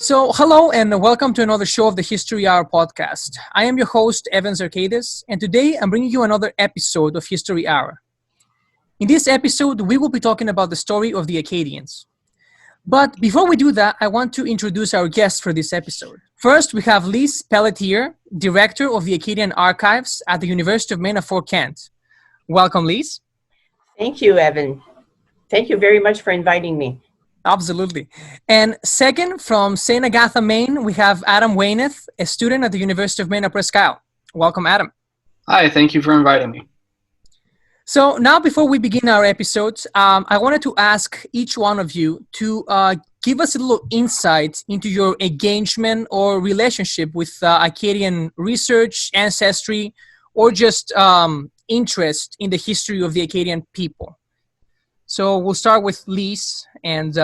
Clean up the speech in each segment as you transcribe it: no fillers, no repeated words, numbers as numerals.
So, hello and welcome to another show of the History Hour podcast. I am your host, Adam Zarkadas, and today I'm bringing you another episode of History Hour. In this episode, we will be talking about the story of the Acadians. But before we do that, I want to introduce our guests for this episode. First, we have Lise Pelletier, Director of the Acadian Archives at the University of Maine at Fort Kent. Welcome, Lise. Thank you, Evan. Thank you very much for inviting me. Absolutely. And second, from St. Agatha, Maine, we have Adam Weyeneth, a student at the University of Maine at Presque Isle. Welcome, Adam. Hi, thank you for inviting me. So now, before we begin our episodes, I wanted to ask each one of you to give us a little insight into your engagement or relationship with Acadian research, ancestry, or just interest in the history of the Acadian people. So we'll start with Lise, and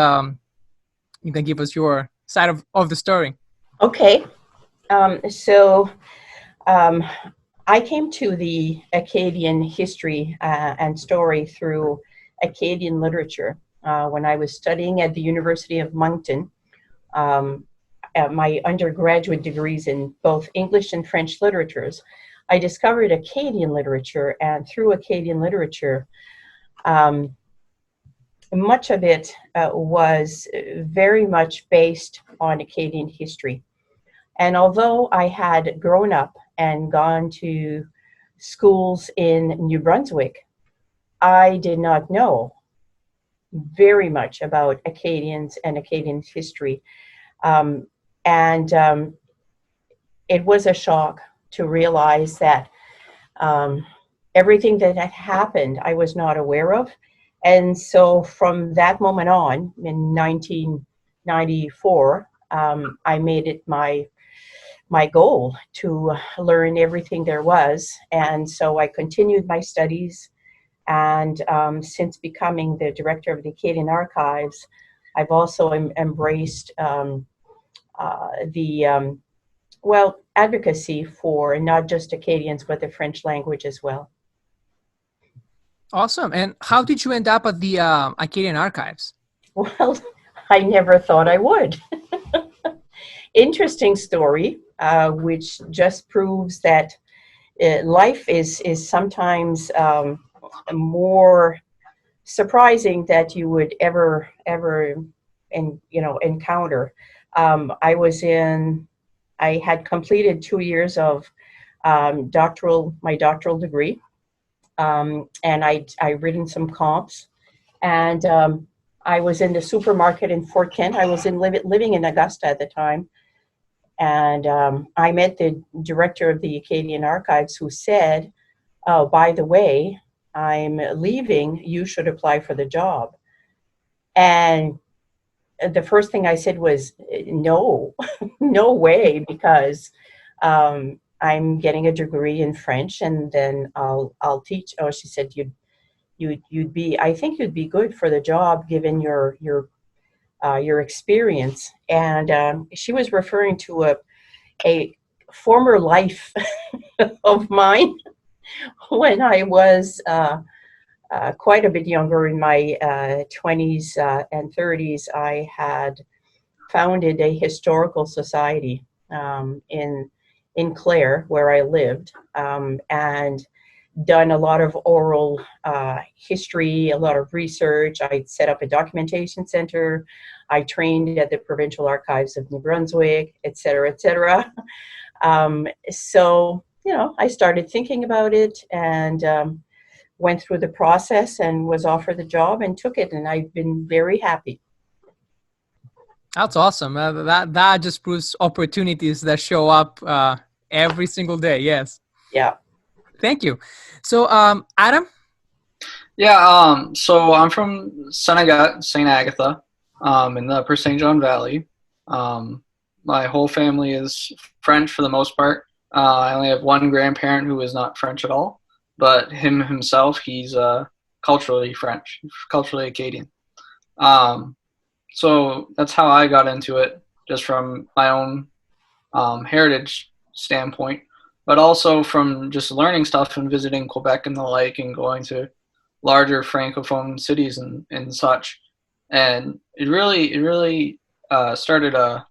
you can give us your side of the story. Okay. I came to the Acadian history and story through Acadian literature when I was studying at the University of Moncton. My undergraduate degrees in both English and French literatures. I discovered Acadian literature, and through Acadian literature, much of it was very much based on Acadian history. And although I had grown up and gone to schools in New Brunswick, I did not know very much about Acadians and Acadian history. It was a shock to realize that everything that had happened I was not aware of. And so from that moment on, in 1994, I made it my goal to learn everything there was. And so I continued my studies. And since becoming the director of the Acadian Archives, I've also embraced advocacy for not just Acadians, but the French language as well. Awesome. And how did you end up at the Acadian Archives? Well, I never thought I would. Interesting story, which just proves that life is sometimes more surprising that you would ever encounter. I had completed 2 years of my doctoral degree. And I'd written some comps, and I was in the supermarket in Fort Kent. I was living in Augusta at the time, and I met the director of the Acadian Archives, who said, "Oh, by the way, I'm leaving. You should apply for the job." And the first thing I said was, "No, no way," because I'm getting a degree in French, and then I'll teach. Oh, she said, I think you'd be good for the job given your experience. And she was referring to a former life of mine when I was quite a bit younger, in my 20s and 30s. I had founded a historical society in Clare, where I lived, and done a lot of oral history, a lot of research. I set up a documentation center. I trained at the Provincial Archives of New Brunswick, et cetera, et cetera. So, I started thinking about it, and went through the process and was offered the job and took it, and I've been very happy. That's awesome. That just proves opportunities that show up every single day. Yes. Yeah. Thank you. So, Adam? Yeah, so I'm from St. Agatha in the Upper St. John Valley. My whole family is French for the most part. I only have one grandparent who is not French at all, but himself, he's culturally French, culturally Acadian. So that's how I got into it, just from my own heritage standpoint, but also from just learning stuff and visiting Quebec and the like, and going to larger francophone cities and such. And it really started a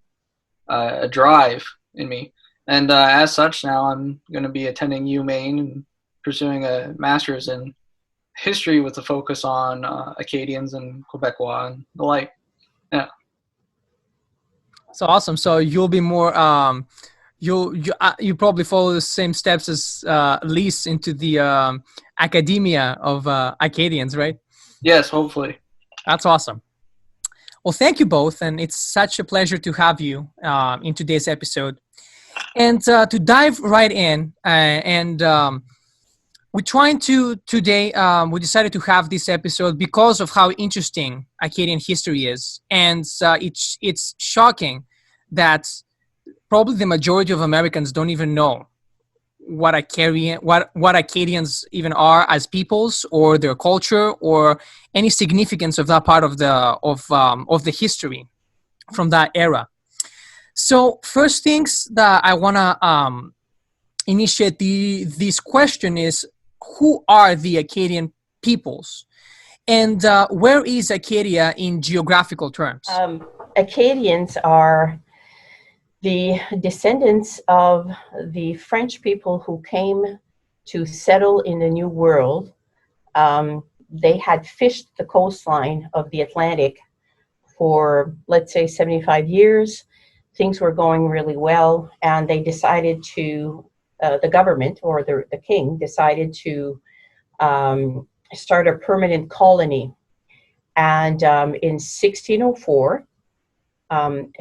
a drive in me. And as such, now I'm going to be attending UMaine and pursuing a master's in history with a focus on Acadians and Quebecois and the like. Yeah. So awesome. So you'll be more you probably follow the same steps as Lise into the academia of Acadians, right? Yes, hopefully. That's awesome. Well, thank you both, and it's such a pleasure to have you in today's episode. And to dive right in, we're trying to today. We decided to have this episode because of how interesting Acadian history is, and it's shocking that probably the majority of Americans don't even know what Acadians even are as peoples, or their culture, or any significance of that part of the history from that era. So first things that I wanna initiate this question is, who are the Acadian peoples, and where is Acadia in geographical terms? Acadians are the descendants of the French people who came to settle in the New World. They had fished the coastline of the Atlantic for, let's say, 75 years. Things were going really well, and they decided to, the government or the king decided to start a permanent colony. And in 1604,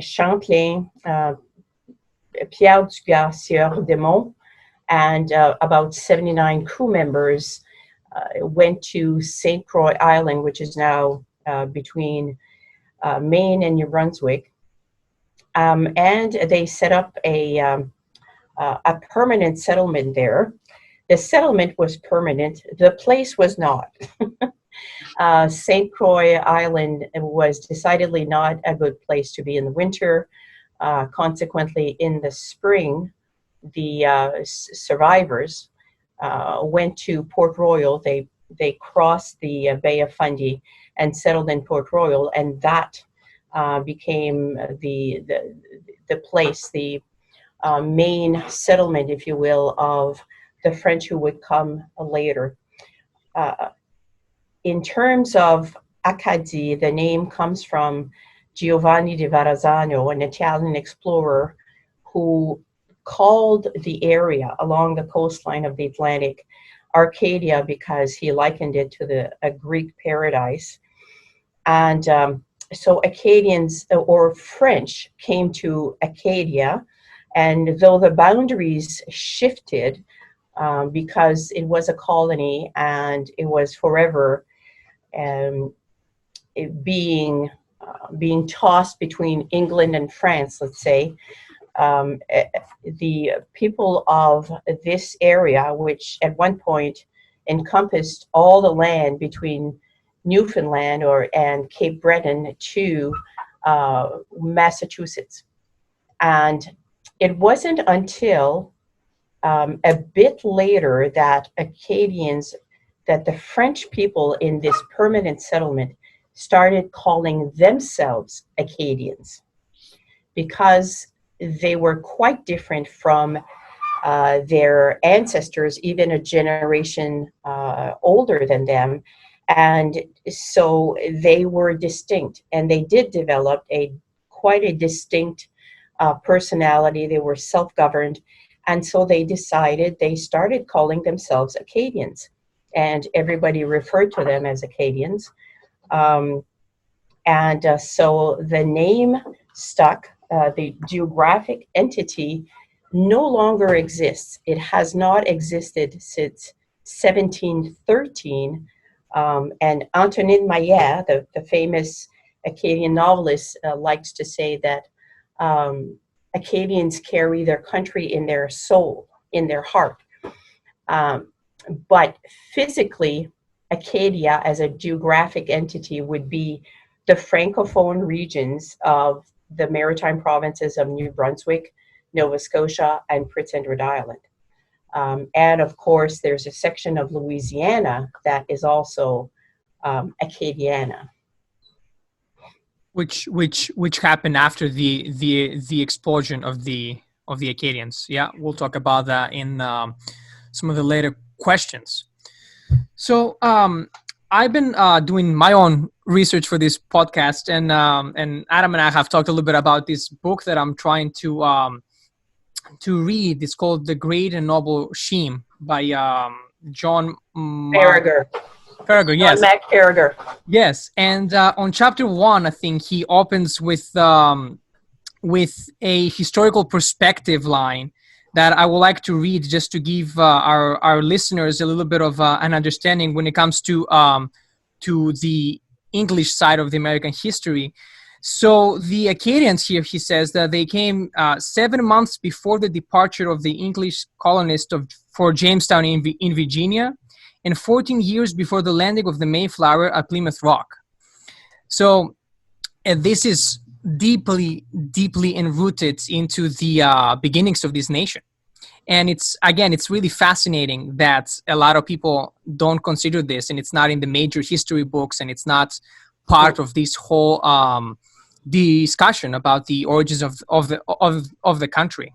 Champlain, Pierre Dugas, Sieur de Mont, and about 79 crew members went to St. Croix Island, which is now between Maine and New Brunswick, and they set up a permanent settlement there. The settlement was permanent. The place was not. St. Croix Island was decidedly not a good place to be in the winter. Consequently, in the spring, the survivors went to Port Royal. They crossed the Bay of Fundy and settled in Port Royal, and that became the place, the main settlement, if you will, of the French who would come later. In terms of Acadie, the name comes from Giovanni di Verrazzano, an Italian explorer who called the area along the coastline of the Atlantic Arcadia because he likened it to a Greek paradise. And so Acadians or French came to Acadia, and though the boundaries shifted because it was a colony and it was forever being tossed between England and France, let's say, the people of this area, which at one point encompassed all the land between Newfoundland and Cape Breton to Massachusetts. And it wasn't until a bit later that the French people in this permanent settlement started calling themselves Acadians, because they were quite different from their ancestors, even a generation older than them. And so they were distinct, and they did develop quite a distinct personality. They were self-governed, and so they started calling themselves Acadians, and everybody referred to them as Acadians. So the name stuck. The geographic entity no longer exists. It has not existed since 1713. And Antonin Maillet, the famous Acadian novelist, likes to say that Acadians carry their country in their soul, in their heart. But physically, Acadia as a geographic entity would be the Francophone regions of the maritime provinces of New Brunswick, Nova Scotia, and Prince Edward Island. And of course, there's a section of Louisiana that is also Acadiana. which happened after the expulsion of the Acadians. Yeah, we'll talk about that in some of the later questions. So I've been doing my own research for this podcast, and Adam and I have talked a little bit about this book that I'm trying to read. It's called The Great and Noble Shame by John Farragher. Farragher, yes. John Mac Farragher. Yes, and on chapter 1, I think he opens with a historical perspective line that I would like to read just to give our listeners a little bit of an understanding when it comes to the English side of the American history. So the Acadians here, he says that they came 7 months before the departure of the English colonists for Jamestown in Virginia, and 14 years before the landing of the Mayflower at Plymouth Rock. So this is deeply enrooted into the beginnings of this nation. And it's really fascinating that a lot of people don't consider this, and it's not in the major history books, and it's not part of this whole discussion about the origins of the country.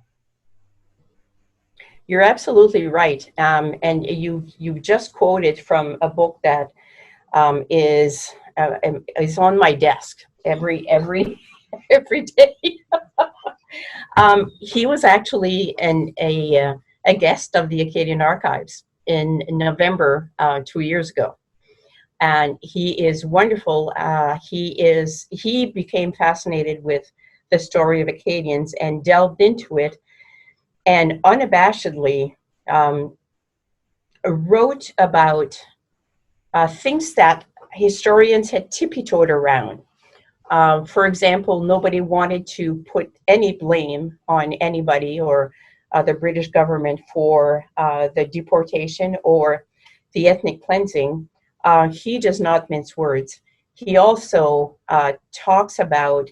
You're absolutely right, and you just quoted from a book that is on my desk every day. He was actually a guest of the Acadian Archives in November 2 years ago, and he is wonderful. He became fascinated with the story of Acadians and delved into it, and unabashedly wrote about things that historians had tippy-toed around. For example, nobody wanted to put any blame on anybody or the British government for the deportation or the ethnic cleansing. He does not mince words. He also talks about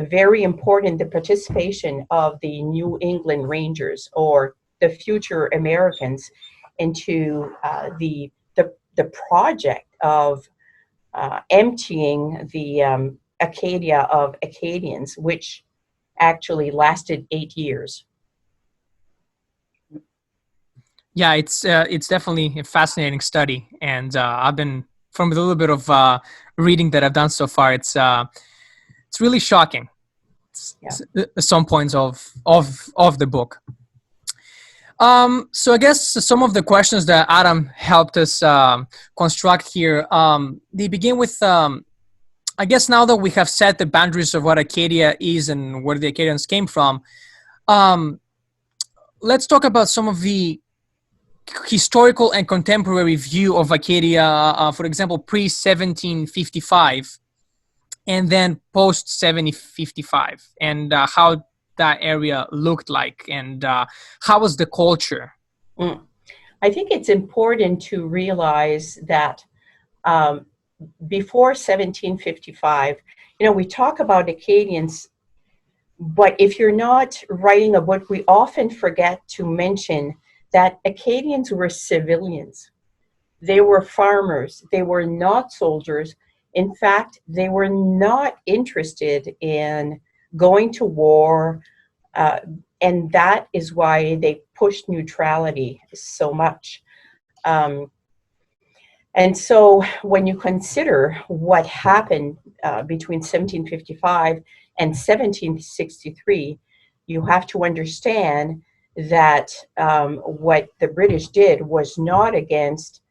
very important, the participation of the New England Rangers or the future Americans into the project of emptying the Acadia of Acadians, which actually lasted 8 years. Yeah, it's definitely a fascinating study, and I've been, from a little bit of reading that I've done so far, it's really shocking. Some points of the book. So I guess some of the questions that Adam helped us construct here, they begin with, I guess now that we have set the boundaries of what Acadia is and where the Acadians came from, let's talk about some of the historical and contemporary view of Acadia, for example, pre-1755 and then post-1755, and how that area looked like, and how was the culture? I think it's important to realize that before 1755, we talk about Acadians, but if you're not writing a book, we often forget to mention that Acadians were civilians. They were farmers. They were not soldiers. In fact, they were not interested in going to war, and that is why they pushed neutrality so much. And so when you consider what happened between 1755 and 1763, you have to understand that what the British did was not against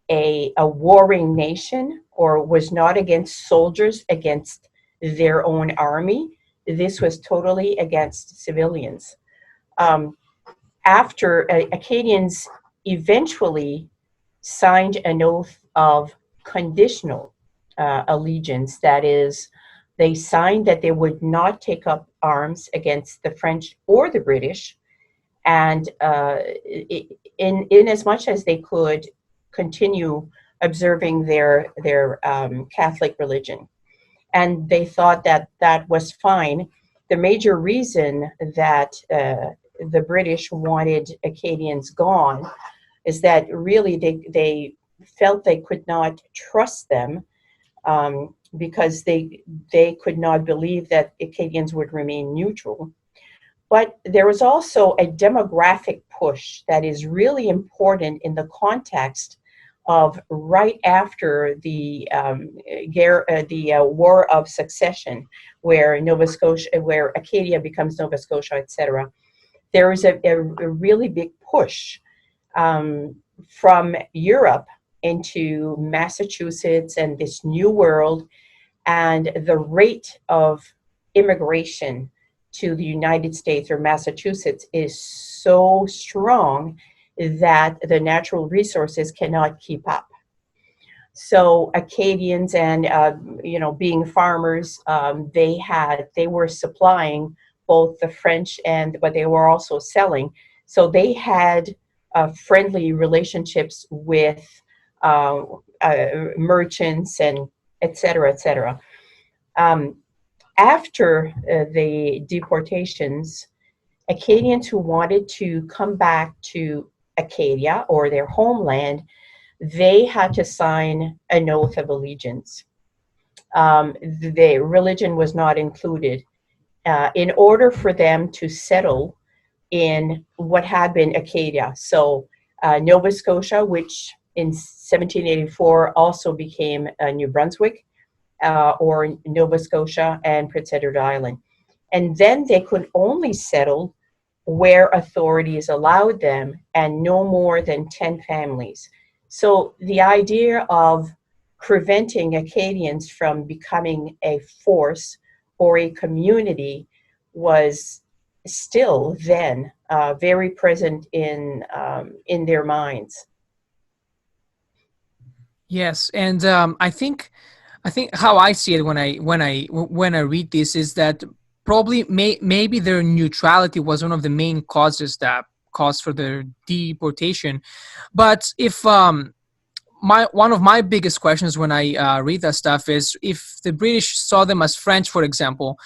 a warring nation, or was not against soldiers, against their own army. This was totally against civilians. After Acadians eventually signed an oath of conditional allegiance, that is, they signed that they would not take up arms against the French or the British, and in as much as they could continue observing their Catholic religion. And they thought that that was fine. The major reason that the British wanted Acadians gone is that really they felt they could not trust them because they could not believe that Acadians would remain neutral. But there was also a demographic push that is really important in the context of right after the War of Succession, where Nova Scotia, where Acadia becomes Nova Scotia, etc. There is a really big push from Europe into Massachusetts and this new world, and the rate of immigration to the United States or Massachusetts is so strong that the natural resources cannot keep up. So Acadians and being farmers, they were supplying both the French but they were also selling. So they had friendly relationships with merchants and et cetera, et cetera. After the deportations, Acadians who wanted to come back to Acadia or their homeland, they had to sign an oath of allegiance. The religion was not included. In order for them to settle in what had been Acadia. So Nova Scotia, which in 1784 also became New Brunswick, or Nova Scotia and Prince Edward Island. And then they could only settle where authorities allowed them, and no more than 10 families. So the idea of preventing Acadians from becoming a force or a community was still then very present in their minds. Yes, and I think how I see it when I read this is that probably maybe their neutrality was one of the main causes that caused for their deportation. But if one of my biggest questions when I read that stuff is, if the British saw them as French, for example,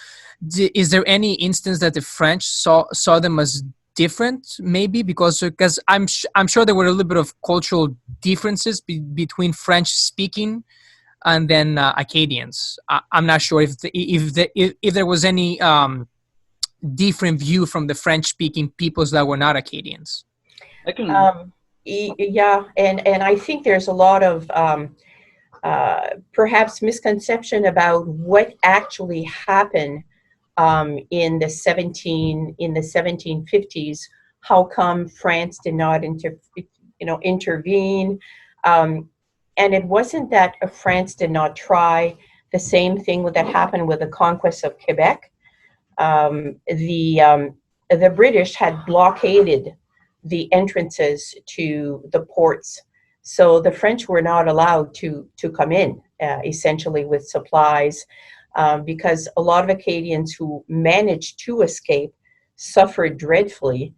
is there any instance that the French saw them as different? Maybe because I'm sure there were a little bit of cultural differences between French speaking and then Acadians. I'm not sure if there was any different view from the French-speaking peoples that were not Acadians. Yeah, and I think there's a lot of perhaps misconception about what actually happened in the 1750s. How come France did not intervene? And it wasn't that France did not try. The same thing that happened with the conquest of Quebec. The British had blockaded the entrances to the ports, so the French were not allowed to come in, essentially with supplies, because a lot of Acadians who managed to escape suffered dreadfully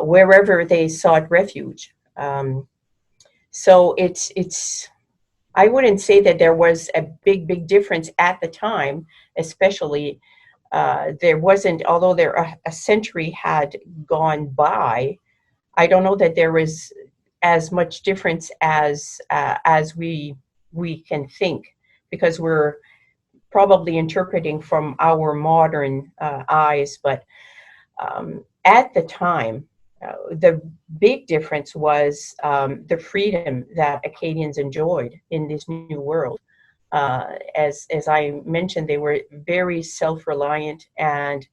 wherever they sought refuge. So it's I wouldn't say that there was a big difference at the time, especially there wasn't, although a century had gone by. I don't know that there was as much difference as we can think, because we're probably interpreting from our modern eyes. But at the time, the big difference was the freedom that Acadians enjoyed in this new world. As I mentioned, they were very self-reliant, and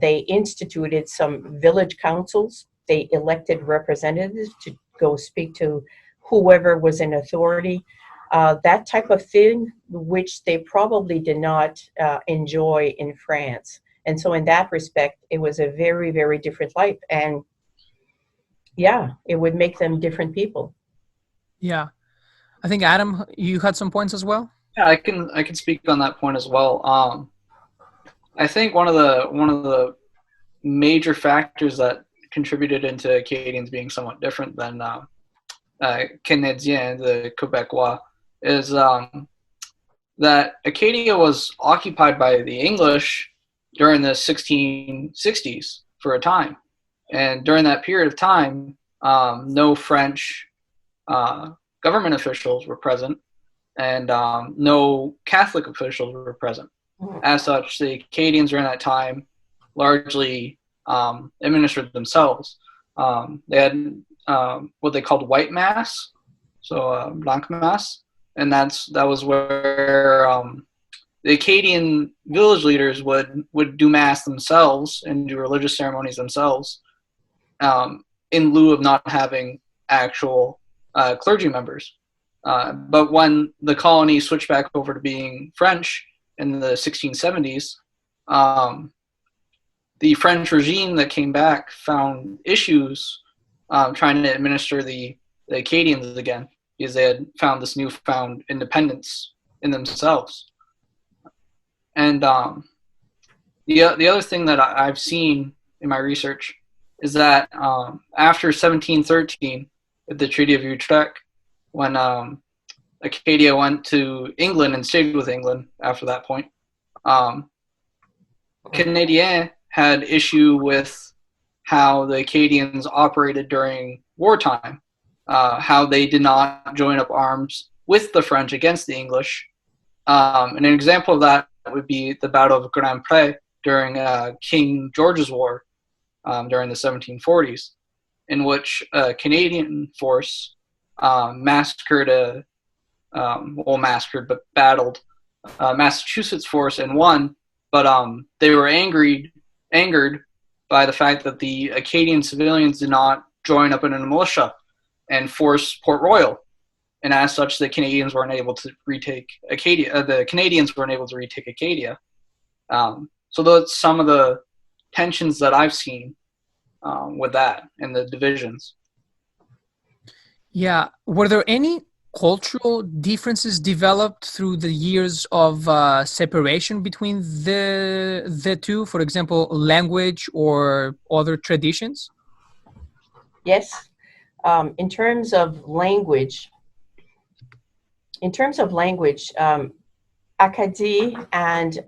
they instituted some village councils. They elected representatives to go speak to whoever was in authority. That type of thing, which they probably did not enjoy in France. And so in that respect, it was a very, very different life. And yeah, it would make them different people. Yeah. I think, Adam, you had some points as well? Yeah, I can speak on that point as well. I think one of the major factors that contributed into Acadians being somewhat different than Canadiens, the Quebecois, is that Acadia was occupied by the English during the 1660s for a time. And during that period of time, no French government officials were present. and no Catholic officials were present. As such, the Acadians during that time largely administered themselves. They had what they called white mass, so blanc mass, and that was where the Acadian village leaders would do mass themselves and do religious ceremonies themselves, in lieu of not having actual clergy members. But when the colony switched back over to being French in the 1670s, the French regime that came back found issues trying to administer the Acadians again, because they had found this newfound independence in themselves. And the other thing that I've seen in my research is that after 1713, with the Treaty of Utrecht, when Acadia went to England and stayed with England after that point, Canadiens had issue with how the Acadians operated during wartime, how they did not join up arms with the French against the English. And an example of that would be the Battle of Grand Pre during King George's War during the 1740s, in which a Canadian force battled Massachusetts force and won, but they were angered by the fact that the Acadian civilians did not join up in a militia and force Port Royal, and as such, the Canadians weren't able to retake Acadia. So that's some of the tensions that I've seen with that and the divisions. Yeah. Were there any cultural differences developed through the years of separation between the two? For example, language or other traditions? Yes. In terms of language, Acadie and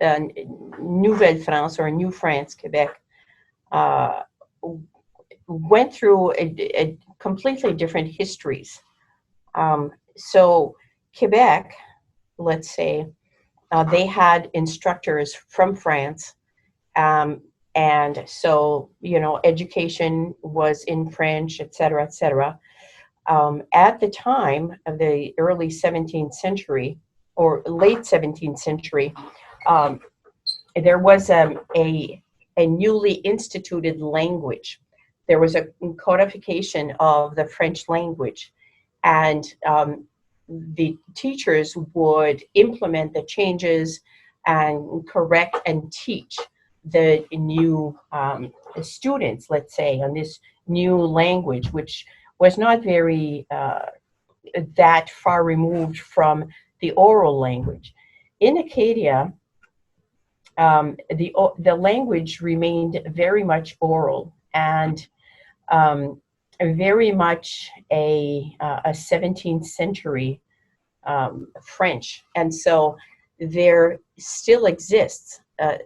Nouvelle-France, or New France, Quebec, went through a completely different histories. So Quebec, let's say, they had instructors from France, and so, education was in French, et cetera, et cetera. At the time of the early 17th century or late 17th century, there was a newly instituted language. There was a codification of the French language, and the teachers would implement the changes and correct and teach the new students, let's say, on this new language, which was not very that far removed from the oral language. In Acadia, the language remained very much oral and very much a 17th century French. And so there still exists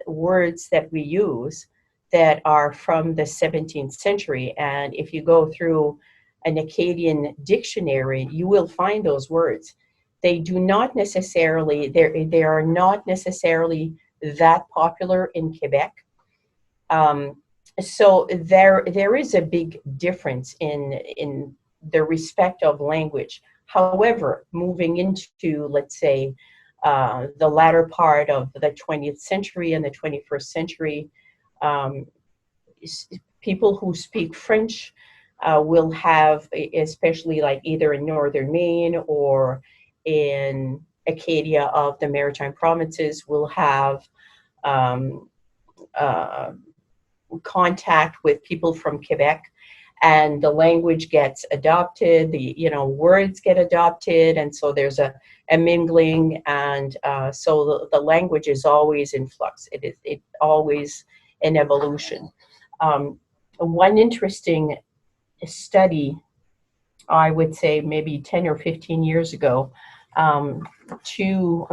words that we use that are from the 17th century. And if you go through an Acadian dictionary, you will find those words. They do not necessarily, they are not necessarily that popular in Quebec. So there is a big difference in the respect of language. However, moving into, let's say, the latter part of the 20th century and the 21st century, people who speak French will have, especially like either in northern Maine or in Acadia of the Maritime Provinces, will have contact with people from Quebec, and the language gets adopted, the words get adopted, and so there's a mingling, and so the language is always in flux. It always an evolution. One interesting study, I would say maybe 10 or 15 years ago, two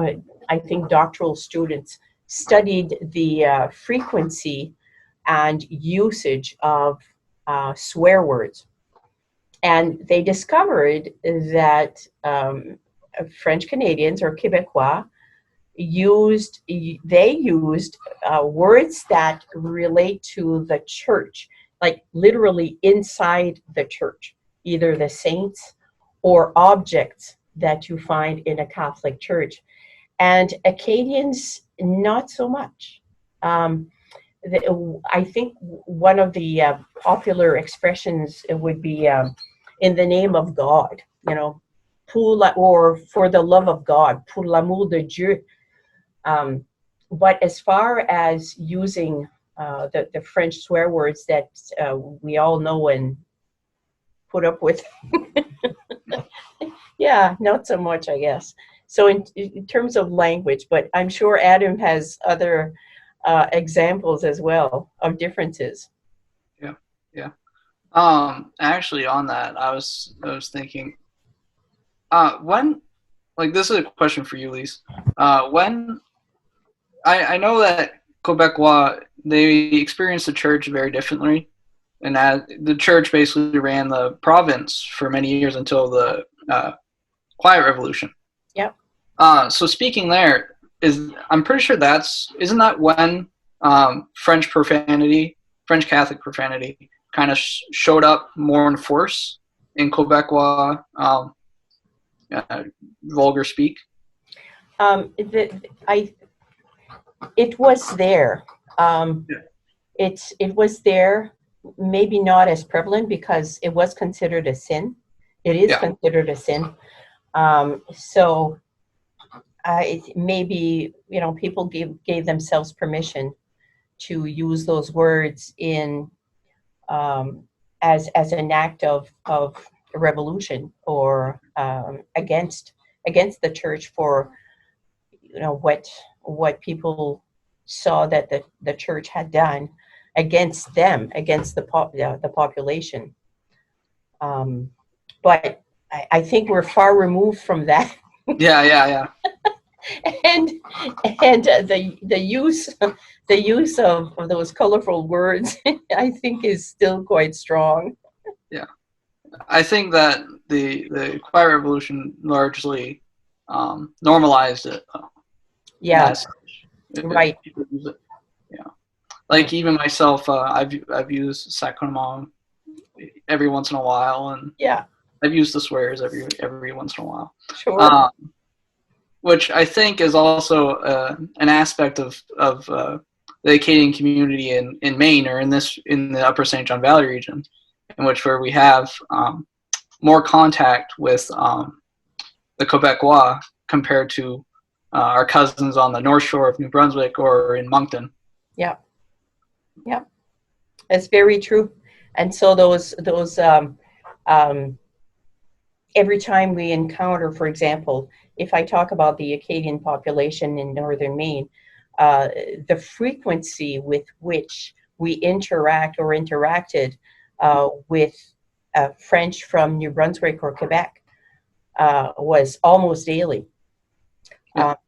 I think doctoral students studied the frequency and usage of swear words. And they discovered that French Canadians or Quebecois used words that relate to the church, like literally inside the church, either the saints or objects that you find in a Catholic church. And Acadians, not so much. I think one of the popular expressions would be in the name of God, or for the love of God, pour l'amour de Dieu. But as far as using the French swear words that we all know and put up with, yeah, not so much, I guess. So in terms of language, but I'm sure Adam has other examples as well of differences. Yeah. Actually, on that, I was thinking, when, like, this is a question for you, Lise. When I know that Quebecois, they experienced the church very differently, and that the church basically ran the province for many years until the Quiet Revolution. Yep. So speaking there, I'm pretty sure isn't that when French Catholic profanity kind of showed up more in force in Quebecois vulgar speak? It was there. It was there, maybe not as prevalent because it was considered a sin. It is considered a sin. So maybe people gave themselves permission to use those words in as an act of revolution or against the church for what people saw that the church had done against them, against the population. But I think we're far removed from that. Yeah. and the use of those colorful words, I think, is still quite strong. Yeah, I think that the Quiet Revolution largely normalized it. Yeah, right. Yeah, like even myself, I've used sacrement every once in a while, and yeah, I've used the swears every once in a while. Sure. Which I think is also an aspect of the Acadian community in Maine, or in the Upper St. John Valley region, where we have more contact with the Quebecois compared to our cousins on the North Shore of New Brunswick or in Moncton. Yeah, that's very true. And so those every time we encounter, for example, if I talk about the Acadian population in northern Maine, the frequency with which we interacted with French from New Brunswick or Quebec was almost daily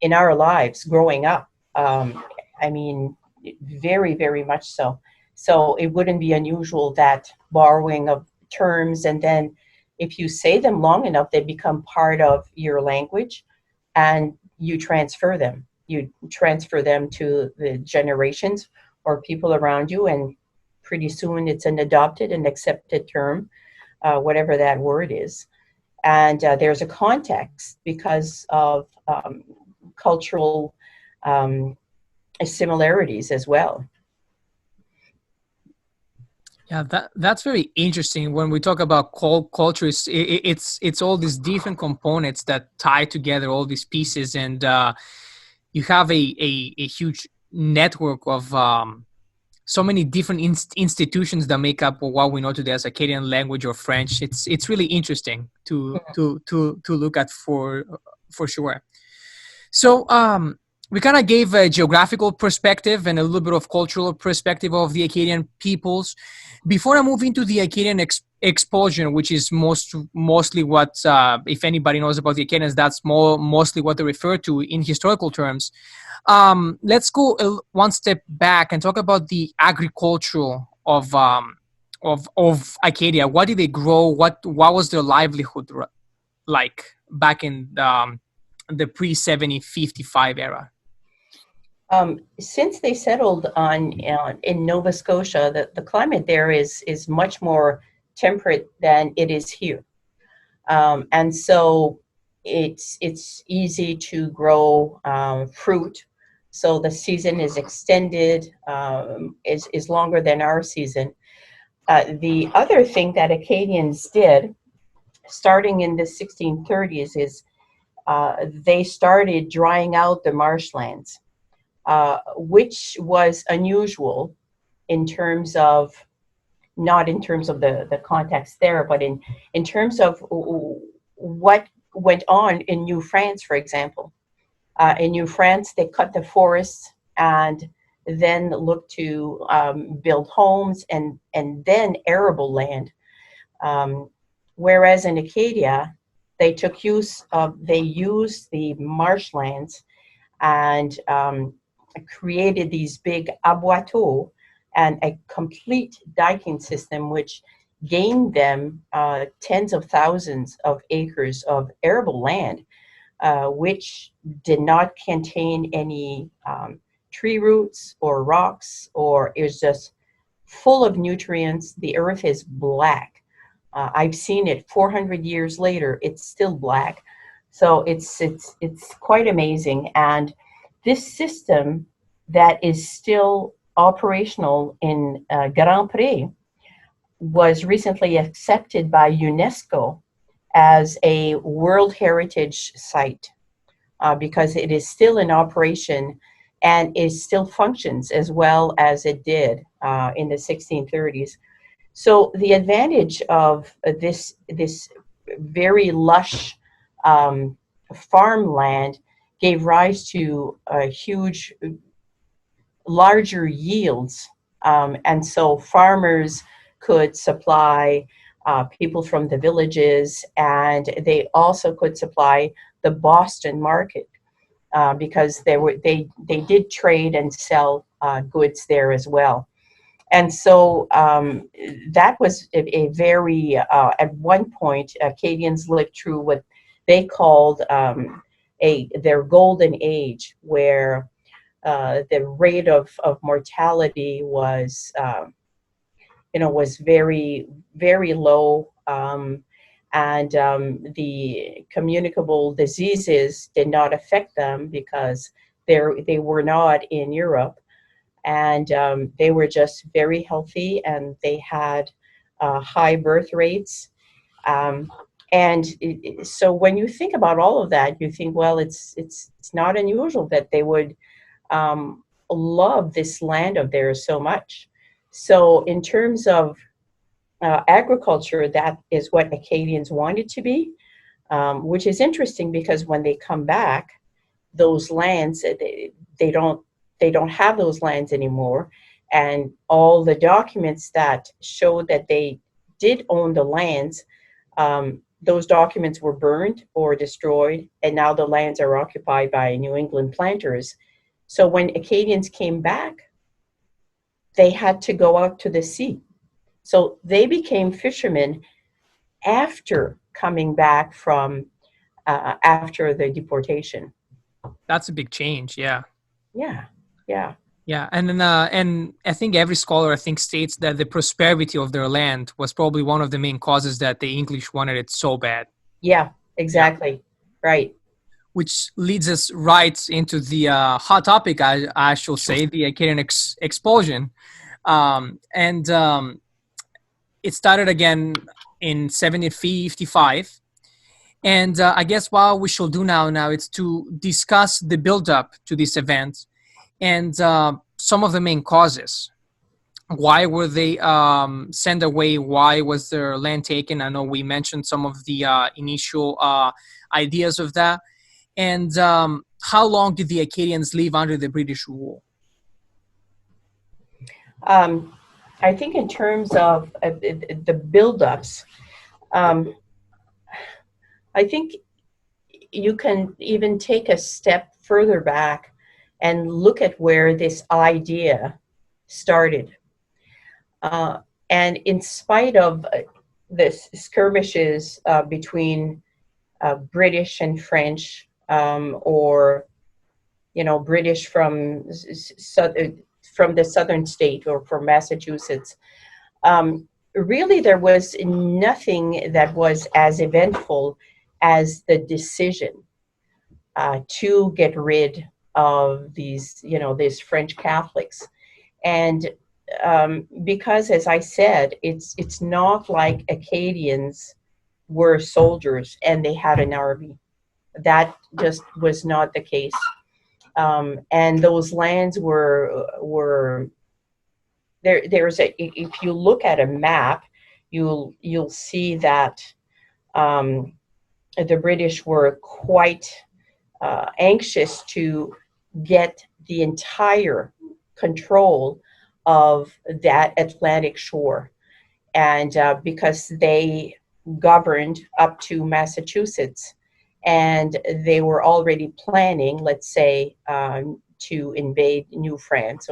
in our lives growing up. I mean, very, very much so. So it wouldn't be unusual that borrowing of terms, and then if you say them long enough, they become part of your language, and you transfer them. You transfer them to the generations or people around you, and pretty soon it's an adopted and accepted term, whatever that word is. And there's a context because of cultural similarities as well. Yeah, that's very interesting. When we talk about cultures, it's all these different components that tie together all these pieces, and you have a huge network of so many different institutions that make up what we know today as Acadian language or French. It's really interesting to look at for sure. So we kind of gave a geographical perspective and a little bit of cultural perspective of the Acadian peoples. Before I move into the Acadian expulsion, which is mostly what, if anybody knows about the Acadians, that's mostly what they refer to in historical terms. Let's go one step back and talk about the agricultural of Acadia. What did they grow? What was their livelihood like? back in the pre-1755 era? Since they settled in Nova Scotia, the climate there is much more temperate than it is here, and so it's easy to grow fruit. So the season is extended, is longer than our season. The other thing that Acadians did, starting in the 1630s, is they started drying out the marshlands. Which was unusual in terms of, not in terms of the context there, but in terms of what went on in New France, for example. In New France, they cut the forests and then looked to build homes and then arable land. Whereas in Acadia, they used the marshlands and created these big aboiteaux and a complete diking system, which gained them tens of thousands of acres of arable land, which did not contain any tree roots or rocks, or it was just full of nutrients. The earth is black. I've seen it 400 years later, it's still black. So it's quite amazing. And this system that is still operational in Grand Pré was recently accepted by UNESCO as a World Heritage Site because it is still in operation and it still functions as well as it did in the 1630s. So the advantage of this very lush farmland gave rise to huge, larger yields. And so farmers could supply people from the villages, and they also could supply the Boston market because they did trade and sell goods there as well. And so that was a very, at one point, Acadians lived through what they called their golden age, where the rate of mortality was, was very, very low, and the communicable diseases did not affect them because they were not in Europe. And they were just very healthy, and they had high birth rates. So when you think about all of that, you think, well, it's not unusual that they would love this land of theirs so much. So in terms of agriculture, that is what Acadians wanted to be, which is interesting because when they come back, those lands, they don't have those lands anymore, and all the documents that show that they did own the lands, those documents were burned or destroyed, and now the lands are occupied by New England planters. So when Acadians came back, they had to go out to the sea. So they became fishermen after coming back from after the deportation. That's a big change. Yeah. Yeah. And then, and I think every scholar states that the prosperity of their land was probably one of the main causes that the English wanted it so bad. Yeah, exactly. Yeah. Right. Which leads us right into the hot topic, I shall say, the Acadian expulsion. It started again in 1755. And I guess what we shall do now it's to discuss the build-up to this event and some of the main causes. Why were they sent away? Why was their land taken? I know we mentioned some of the initial ideas of that. And how long did the Acadians live under the British rule? I think in terms of the buildups, I think you can even take a step further back and look at where this idea started. And in spite of the skirmishes between British and French, or British from the southern state or from Massachusetts. Really, there was nothing that was as eventful as the decision to get rid of these French Catholics. And because, as I said, it's not like Acadians were soldiers and they had an army. That just was not the case. And those lands were there. If you look at a map, you'll see that the British were quite anxious to get the entire control of that Atlantic shore, and because they governed up to Massachusetts, and they were already planning, let's say, to invade New France,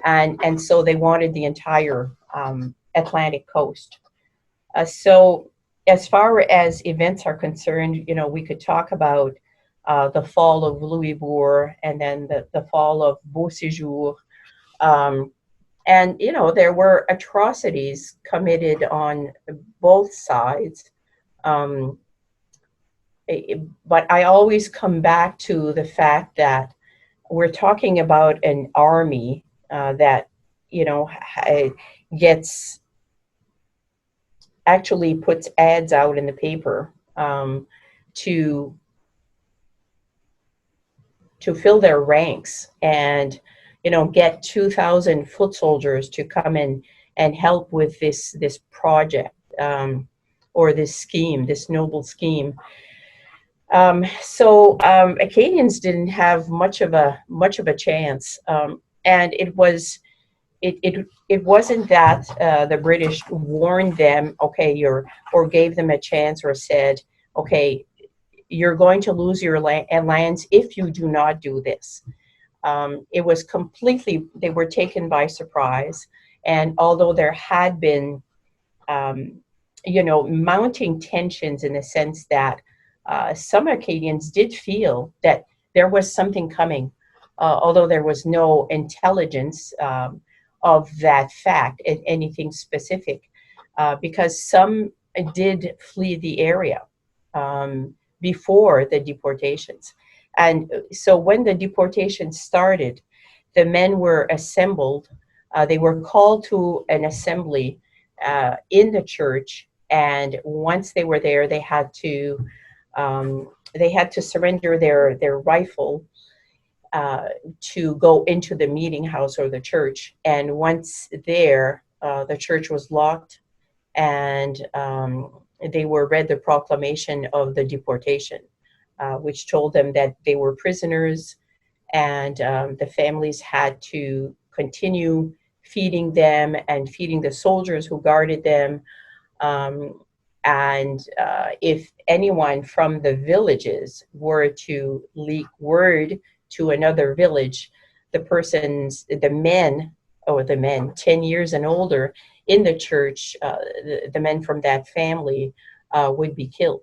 and so they wanted the entire Atlantic coast. So as far as events are concerned, we could talk about the fall of Louisbourg, and then the fall of Beauséjour. And, there were atrocities committed on both sides. Um, but I always come back to the fact that we're talking about an army that, gets actually puts ads out in the paper to fill their ranks and get 2,000 foot soldiers to come in and help with this project, or this scheme, this noble scheme. So Acadians didn't have much of a chance, and it wasn't that the British warned them, okay, or gave them a chance, or said, okay, you're going to lose your lands if you do not do this. It was completely, they were taken by surprise. And although there had been, mounting tensions, in the sense that some Acadians did feel that there was something coming, although there was no intelligence of that fact, anything specific, because some did flee the area before the deportations. And so when the deportation started, the men were assembled. They were called to an assembly in the church, and once they were there, they had to surrender their rifle to go into the meeting house or the church. And once there, the church was locked, and they were read the proclamation of the deportation, which told them that they were prisoners, and the families had to continue feeding them and feeding the soldiers who guarded them. And if anyone from the villages were to leak word to another village, the men 10 years and older in the church, the men from that family would be killed.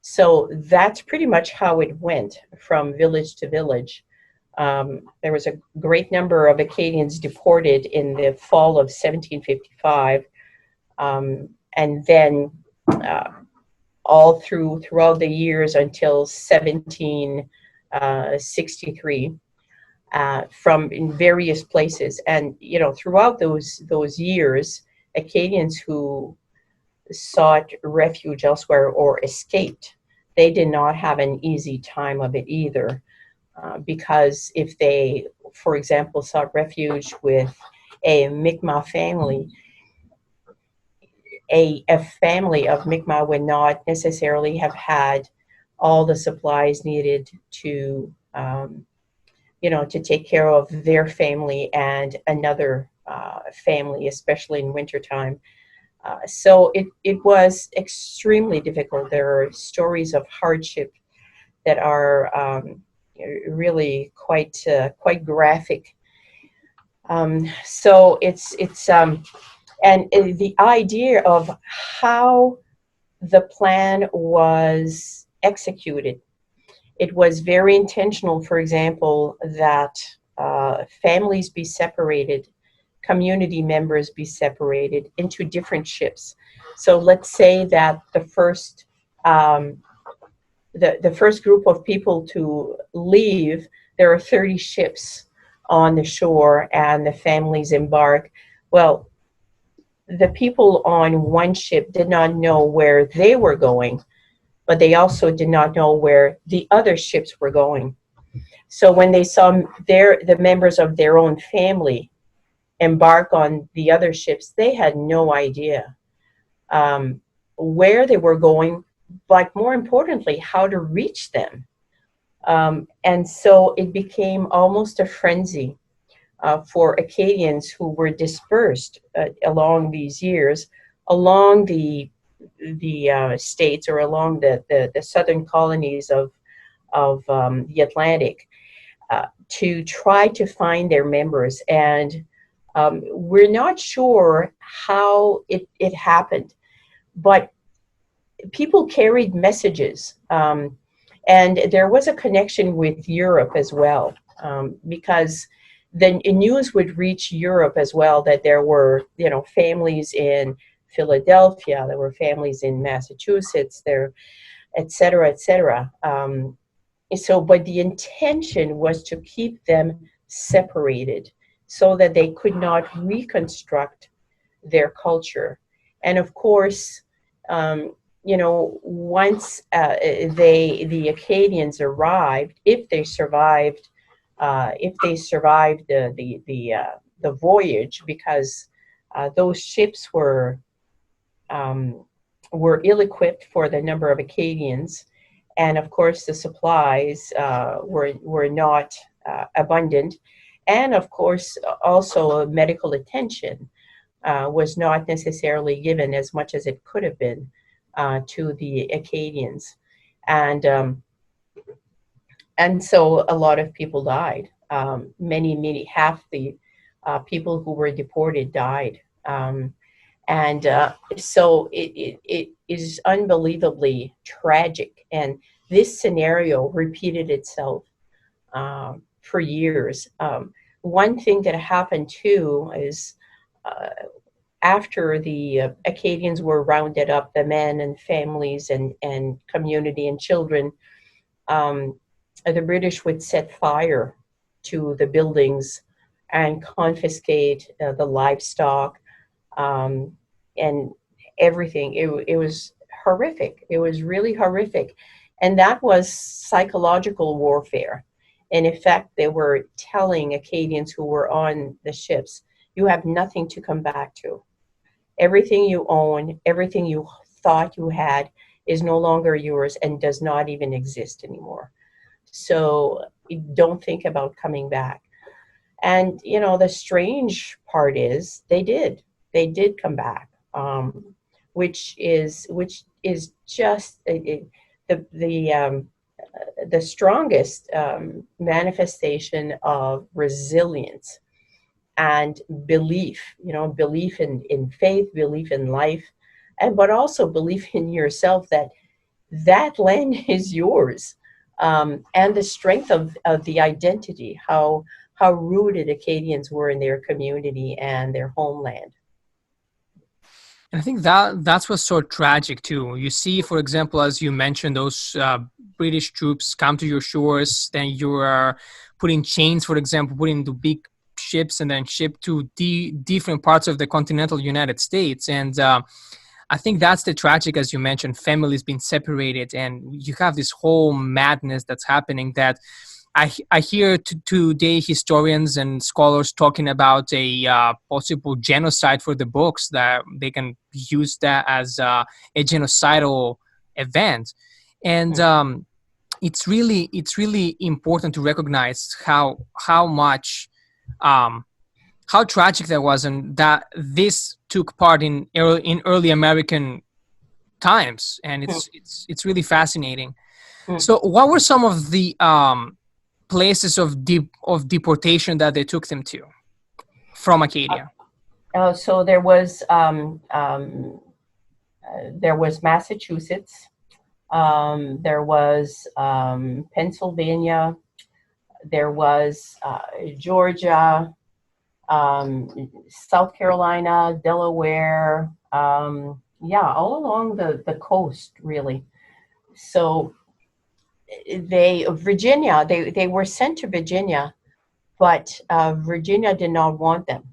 So that's pretty much how it went from village to village. There was a great number of Acadians deported in the fall of 1755, and then all throughout the years until 1763, from in various places. And throughout those years, Acadians who sought refuge elsewhere or escaped, they did not have an easy time of it either, because if they, for example, sought refuge with a Mi'kmaq family, a family of Mi'kmaq would not necessarily have had all the supplies needed to to take care of their family and another family, especially in wintertime. So it was extremely difficult. There are stories of hardship that are really quite graphic. So it's and the idea of how the plan was executed. It was very intentional, for example, that families be separated, community members be separated into different ships. So let's say that the first group of people to leave, there are 30 ships on the shore and the families embark. Well, the people on one ship did not know where they were going, but they also did not know where the other ships were going. So when they saw the members of their own family embark on the other ships, they had no idea where they were going, but more importantly, how to reach them. And so it became almost a frenzy for Acadians who were dispersed along these years, along the states or along the southern colonies of the Atlantic, to try to find their members. And we're not sure how it happened, but people carried messages. And there was a connection with Europe as well, because the news would reach Europe as well, that there were, families in Philadelphia, there were families in Massachusetts, there, et cetera, et cetera. But the intention was to keep them separated so that they could not reconstruct their culture. And of course, once the Acadians arrived, if they survived the voyage, because those ships were ill-equipped for the number of Acadians, and of course the supplies were not abundant, and of course also medical attention was not necessarily given as much as it could have been to the Acadians, and so a lot of people died. Half the people who were deported died, so it is unbelievably tragic. And this scenario repeated itself for years. One thing that happened too is, after the Acadians were rounded up, the men and families and community and children, the British would set fire to the buildings and confiscate the livestock and everything. It was horrific. It was really horrific. And that was psychological warfare. In effect, they were telling Acadians who were on the ships, you have nothing to come back to. Everything you own, everything you thought you had is no longer yours and does not even exist anymore. So don't think about coming back. And, the strange part is they did come back, which is just the strongest manifestation of resilience and belief, belief in faith, belief in life, but also belief in yourself that land is yours, and the strength of the identity, how rooted Acadians were in their community and their homeland. And I think that's what's so tragic too. You see, for example, as you mentioned, those British troops come to your shores, then you are put in chains, for example, put into big ships and then shipped to different parts of the continental United States. And I think that's the tragic, as you mentioned, families being separated, and you have this whole madness that's happening that I hear today historians and scholars talking about a possible genocide for the books, that they can use that as a genocidal event. And it's really important to recognize how much how tragic that was, and that this took part in early American times, and it's really fascinating. So what were some of the places of deportation that they took them to from Acadia? So there was there was Massachusetts, there was Pennsylvania, there was Georgia, South Carolina, Delaware, all along the coast, really. So they were sent to Virginia, but Virginia did not want them.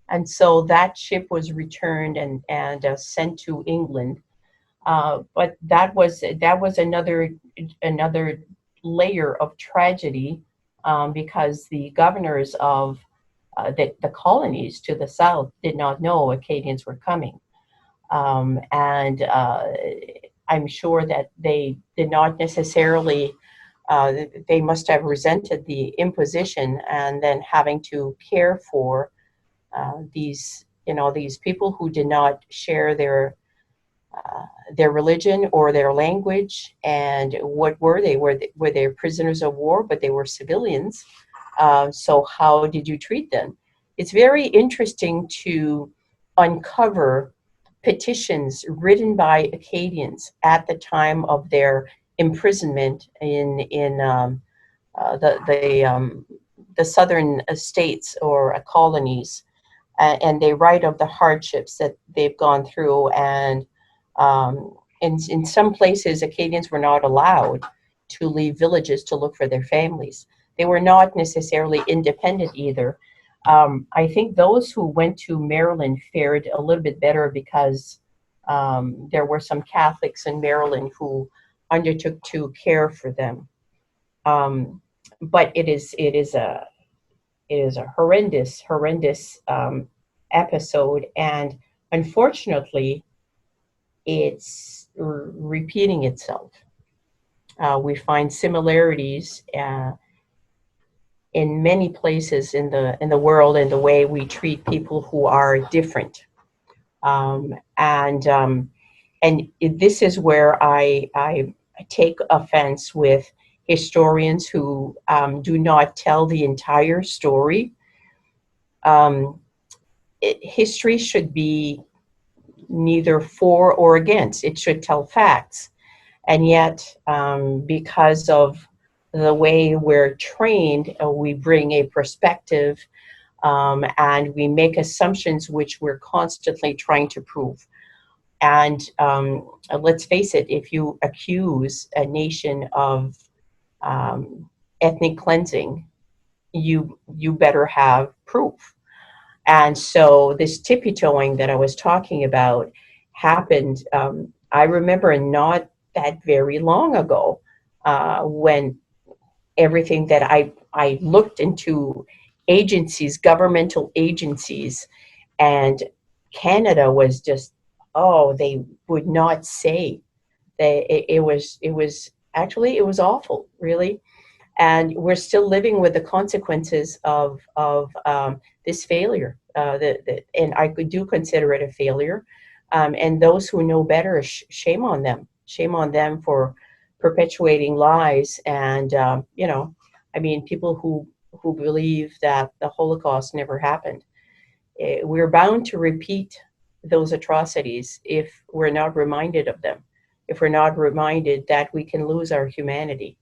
And so that ship was returned and sent to England. But that was another layer of tragedy, because the governors of the colonies to the south did not know Acadians were coming. And I'm sure that they did not necessarily, they must have resented the imposition and then having to care for these people who did not share their religion or their language. And what were they? Were they prisoners of war? But they were civilians. So how did you treat them? It's very interesting to uncover petitions written by Acadians at the time of their imprisonment in the southern states or colonies, and they write of the hardships that they've gone through. And in some places, Acadians were not allowed to leave villages to look for their families. They were not necessarily independent either. I think those who went to Maryland fared a little bit better because there were some Catholics in Maryland who undertook to care for them. But it is a horrendous episode, and unfortunately, it's repeating itself. We find similarities in many places in the world in the way we treat people who are different, and this is where I take offense with historians who do not tell the entire story. History should be neither for or against. It should tell facts. And yet, because of the way we're trained, we bring a perspective, and we make assumptions which we're constantly trying to prove. And let's face it, if you accuse a nation of ethnic cleansing, you better have proof. And so this tippy-toeing that I was talking about happened, I remember not that very long ago, when everything that I looked into agencies, governmental agencies, and Canada was just, they would not say. It was awful, really. And we're still living with the consequences of this failure. And I do consider it a failure. And those who know better, shame on them. Shame on them for perpetuating lies. And people who believe that the Holocaust never happened. We're bound to repeat those atrocities if we're not reminded of them. If we're not reminded that we can lose our humanity.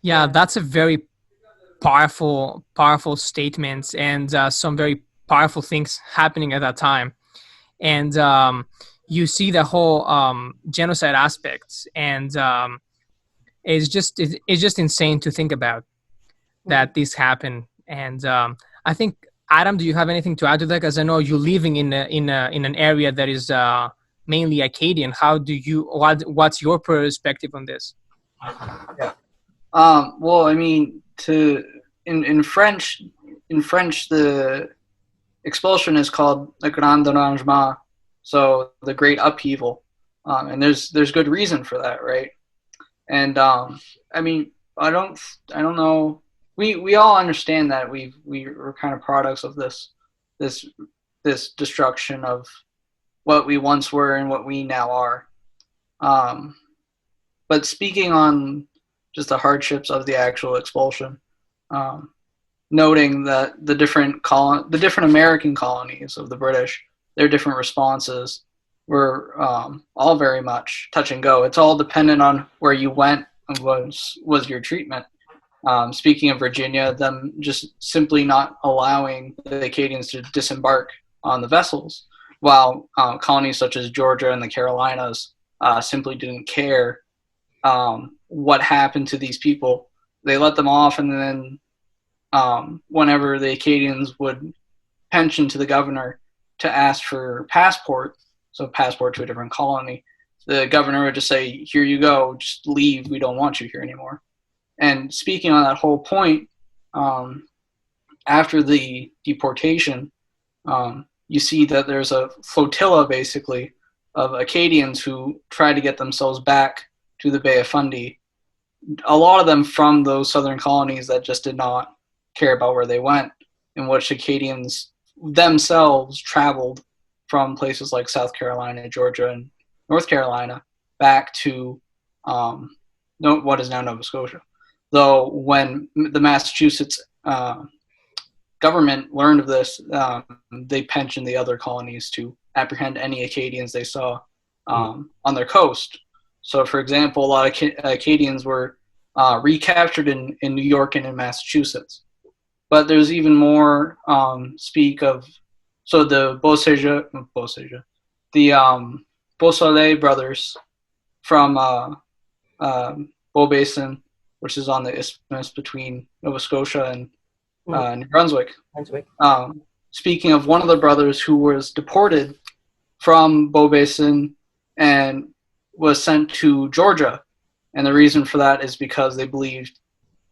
Yeah, that's a very powerful statement, and some very powerful things happening at that time. And you see the whole genocide aspect, and it's just insane to think about that this happened. And I think, Adam, do you have anything to add to that? Because I know you're living in an area that is mainly Acadian. What's your perspective on this? Yeah. Well, I mean, in French, the expulsion is called le grand arrangement, so the great upheaval, and there's good reason for that, right? And I mean, I don't know. We all understand that we were kind of products of this destruction of what we once were and what we now are. But speaking on just the hardships of the actual expulsion, noting that the different American colonies of the British their different responses were all very much touch and go. It's all dependent on where you went and was your treatment. Speaking of Virginia, them just simply not allowing the Acadians to disembark on the vessels, while colonies such as Georgia and the Carolinas simply didn't care what happened to these people. They let them off, and then whenever the Acadians would pension to the governor to ask for passport, so passport to a different colony, the governor would just say, "Here you go, just leave, we don't want you here anymore." And speaking on that whole point, after the deportation, you see that there's a flotilla, basically, of Acadians who try to get themselves back to the Bay of Fundy. A lot of them from those southern colonies that just did not care about where they went, in which Acadians themselves traveled from places like South Carolina, Georgia, and North Carolina back to what is now Nova Scotia. Though when the Massachusetts government learned of this, they pensioned the other colonies to apprehend any Acadians they saw on their coast. So, for example, a lot of Acadians were recaptured in New York and in Massachusetts. But there's even more speak of, so the Beausoleil brothers from Beau Basin, which is on the isthmus between Nova Scotia and New Brunswick. Speaking of one of the brothers who was deported from Beau Basin and was sent to Georgia. And the reason for that is because they believed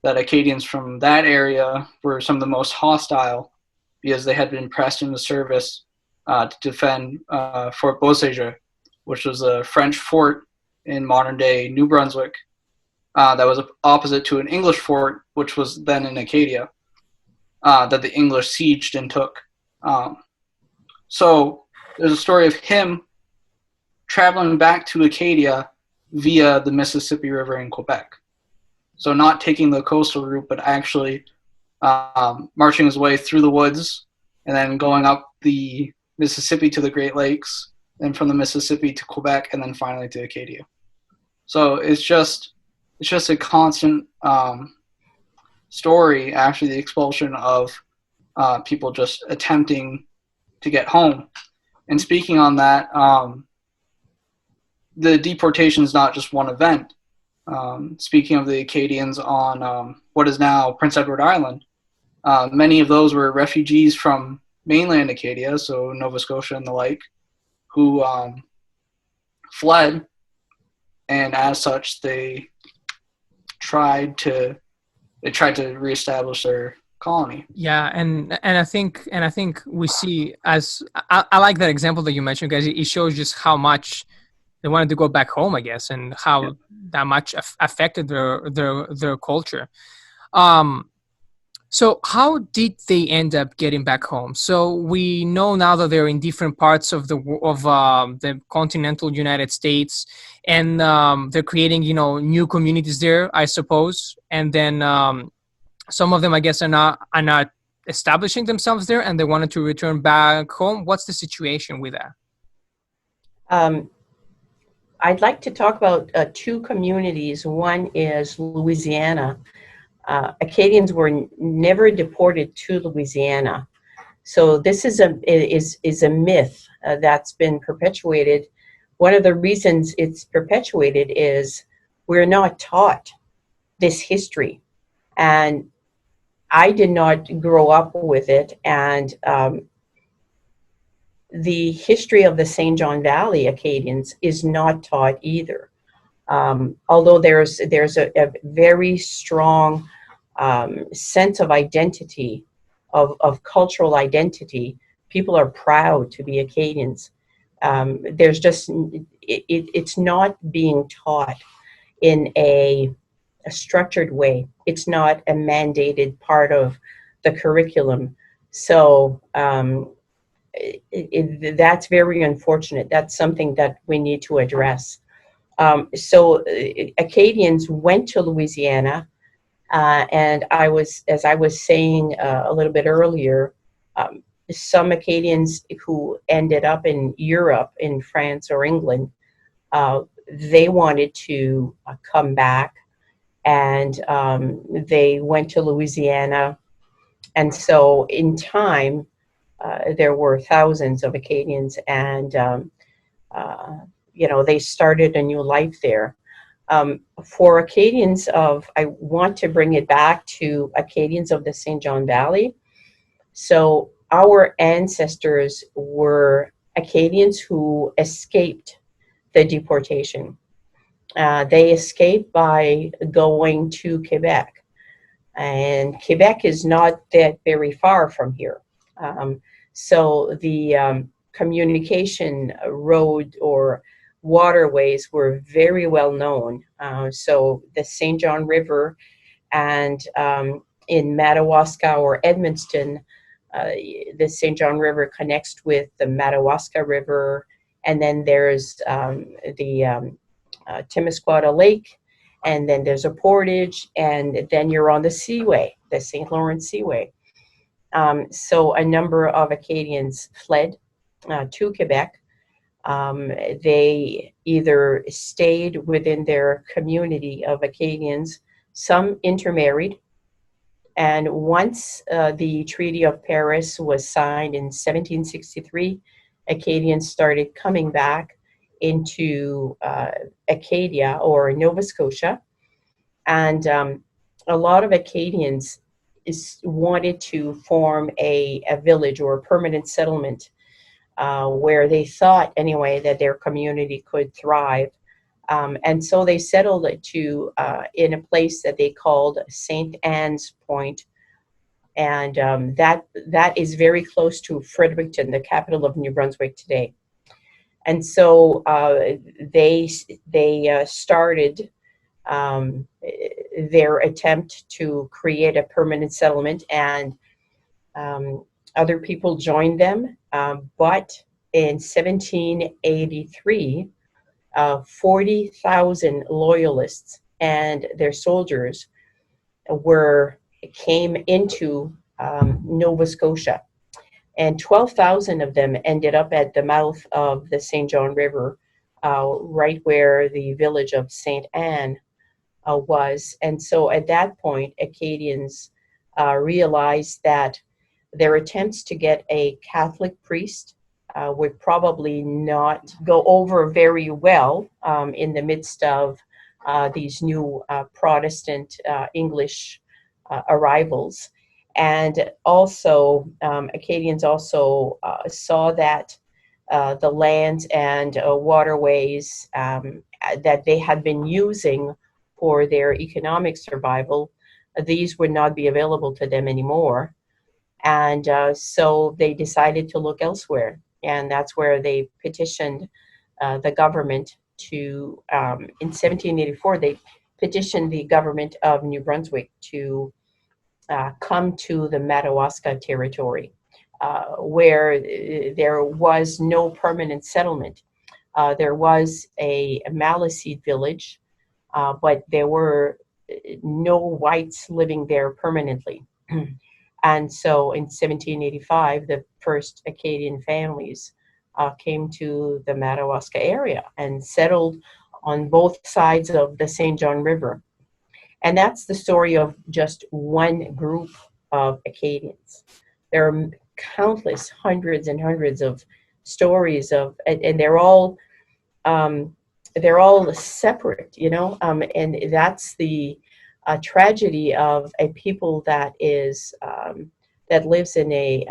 that Acadians from that area were some of the most hostile because they had been pressed into service to defend Fort Beauséjour, which was a French fort in modern-day New Brunswick that was opposite to an English fort, which was then in Acadia, that the English sieged and took. So there's a story of him traveling back to Acadia via the Mississippi River in Quebec. So not taking the coastal route, but actually marching his way through the woods and then going up the Mississippi to the Great Lakes, then from the Mississippi to Quebec, and then finally to Acadia. So it's just a constant story after the expulsion of people just attempting to get home. And speaking on that, the deportation is not just one event. Speaking of the Acadians on what is now Prince Edward Island, many of those were refugees from mainland Acadia, so Nova Scotia and the like, who fled, and as such they tried to reestablish their colony. Yeah, and I think we see, as I like that example that you mentioned, because it shows just how much they wanted to go back home, I guess, and how that much affected their culture. So how did they end up getting back home? So we know now that they're in different parts of the continental United States, and they're creating, new communities there, I suppose. And then some of them, I guess, are not establishing themselves there, and they wanted to return back home. What's the situation with that? I'd like to talk about two communities. One is Louisiana. Acadians were never deported to Louisiana, so this is a myth that's been perpetuated. One of the reasons it's perpetuated is we're not taught this history, and I did not grow up with it. And the history of the St. John Valley Acadians is not taught either. Although there's a very strong sense of identity, of cultural identity. People are proud to be Acadians. There's just, it's not being taught in a structured way. It's not a mandated part of the curriculum. So that's very unfortunate. That's something that we need to address. So Acadians went to Louisiana, and as I was saying a little bit earlier, some Acadians who ended up in Europe, in France or England, they wanted to come back, and they went to Louisiana. And so in time, there were thousands of Acadians, and they started a new life there. For Acadians I want to bring it back to Acadians of the St. John Valley. So our ancestors were Acadians who escaped the deportation. They escaped by going to Quebec. And Quebec is not that very far from here. So the communication road or waterways were very well known. So the St. John River, and in Madawaska or Edmundston, the St. John River connects with the Madawaska River, and then there's the Temiscouata Lake, and then there's a portage, and then you're on the Seaway, the St. Lawrence Seaway. So a number of Acadians fled to Quebec. They either stayed within their community of Acadians, some intermarried, and once the Treaty of Paris was signed in 1763, Acadians started coming back into Acadia or Nova Scotia, and a lot of Acadians wanted to form a village or a permanent settlement where they thought, anyway, that their community could thrive. And so they settled in a place that they called St. Anne's Point. And that is very close to Fredericton, the capital of New Brunswick today. And so they started their attempt to create a permanent settlement, and other people joined them. But in 1783, 40,000 loyalists and their soldiers came into Nova Scotia, and 12,000 of them ended up at the mouth of the St. John River, right where the village of St. Anne was. And so at that point, Acadians realized that their attempts to get a Catholic priest would probably not go over very well in the midst of these new Protestant English arrivals. And also, Acadians also saw that the lands and waterways that they had been using for their economic survival, these would not be available to them anymore. And so they decided to look elsewhere. And that's where they petitioned the government to, in 1784, they petitioned the government of New Brunswick to come to the Madawaska territory, where there was no permanent settlement. There was a Maliseet village, but there were no whites living there permanently. And so in 1785, the first Acadian families came to the Madawaska area and settled on both sides of the St. John River. And that's the story of just one group of Acadians. There are countless, hundreds and hundreds of stories and they're all separate, and that's the tragedy of a people that lives in a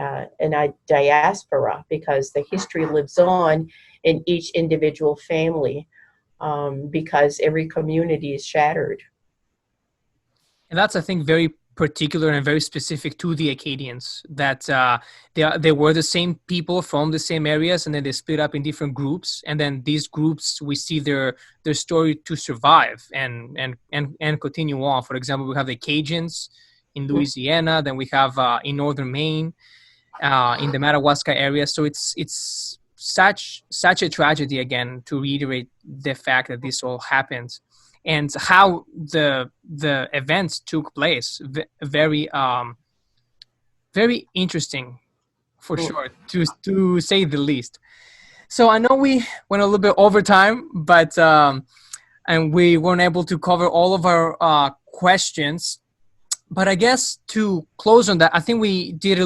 diaspora, because the history lives on in each individual family, because every community is shattered. And that's, I think, very particular and very specific to the Acadians, that they were the same people from the same areas, and then they split up in different groups. And then these groups, we see their story to survive and continue on. For example, we have the Acadians in Louisiana, then we have in northern Maine, in the Madawaska area. So it's such a tragedy, again, to reiterate the fact that this all happened. And how the events took place, very interesting for sure, to say the least. So I know we went a little bit over time, but and we weren't able to cover all of our questions. But I guess to close on that, I think we did a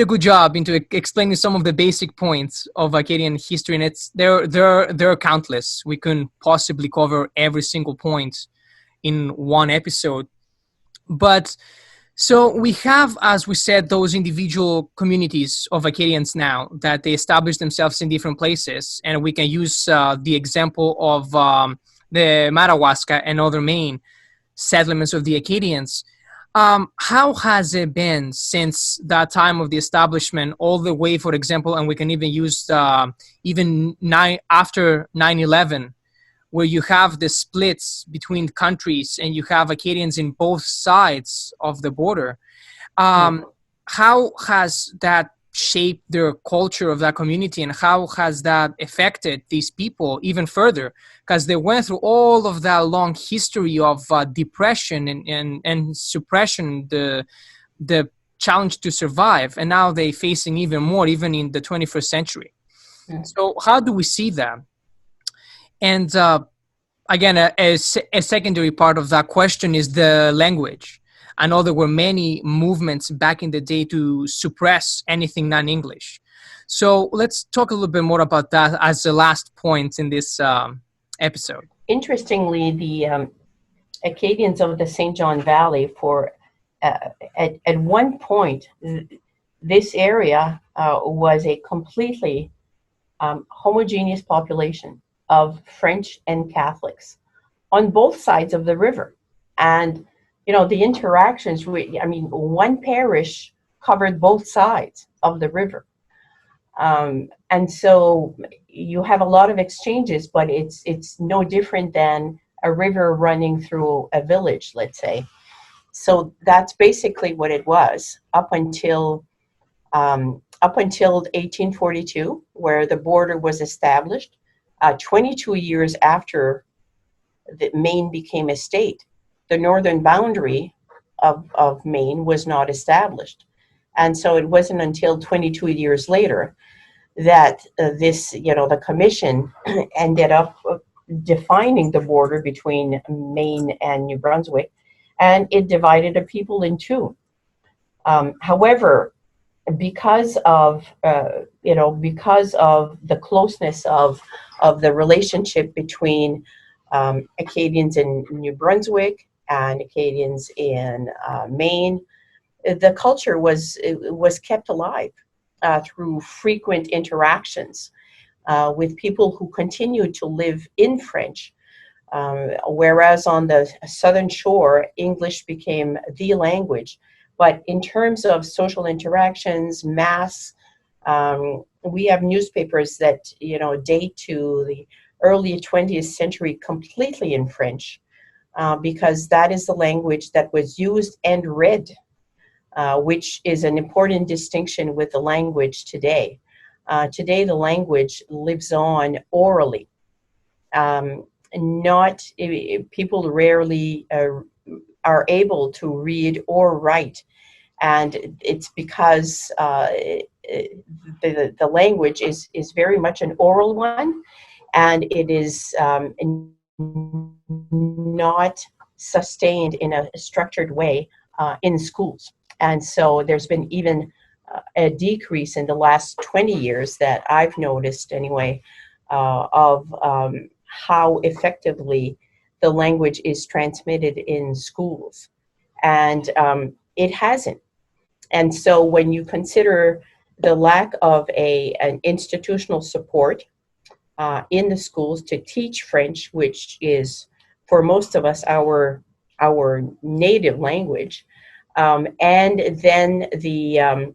good job into explaining some of the basic points of Acadian history, and there are countless. We couldn't possibly cover every single point in one episode. But so we have, as we said, those individual communities of Acadians now that they establish themselves in different places, and we can use the example of the Madawaska and other Maine settlements of the Acadians. How has it been since that time of the establishment all the way, for example, and we can even use after 9/11, where you have the splits between countries and you have Acadians in both sides of the border. How has that shaped the culture of that community, and how has that affected these people even further? Because they went through all of that long history of depression and suppression, the challenge to survive, and now they're facing even more, even in the 21st century. So how do we see that? And again, a secondary part of that question is the language. I know there were many movements back in the day to suppress anything non-English. So let's talk a little bit more about that as the last point in this episode. Interestingly, the Acadians of the St. John Valley, at one point, this area was a completely homogeneous population of French and Catholics on both sides of the river. And the interactions, one parish covered both sides of the river. And so you have a lot of exchanges, but it's no different than a river running through a village, let's say. So that's basically what it was up until 1842, where the border was established, 22 years after Maine became a state. The northern boundary of Maine was not established. And so it wasn't until 22 years later that the commission ended up defining the border between Maine and New Brunswick, and it divided the people in two. However, because of the closeness of the relationship between Acadians in New Brunswick and Acadians in Maine, the culture was kept alive through frequent interactions with people who continued to live in French, whereas on the southern shore, English became the language. But in terms of social interactions, mass, we have newspapers that date to the early 20th century completely in French, because that is the language that was used and read, which is an important distinction with the language today. Today, the language lives on orally. People rarely are able to read or write, and it's because the language is very much an oral one, and it is not sustained in a structured way in schools. And so there's been even a decrease in the last 20 years that I've noticed anyway, of how effectively the language is transmitted in schools. And it hasn't. And so when you consider the lack of an institutional support in the schools to teach French, which is for most of us our native language, and then the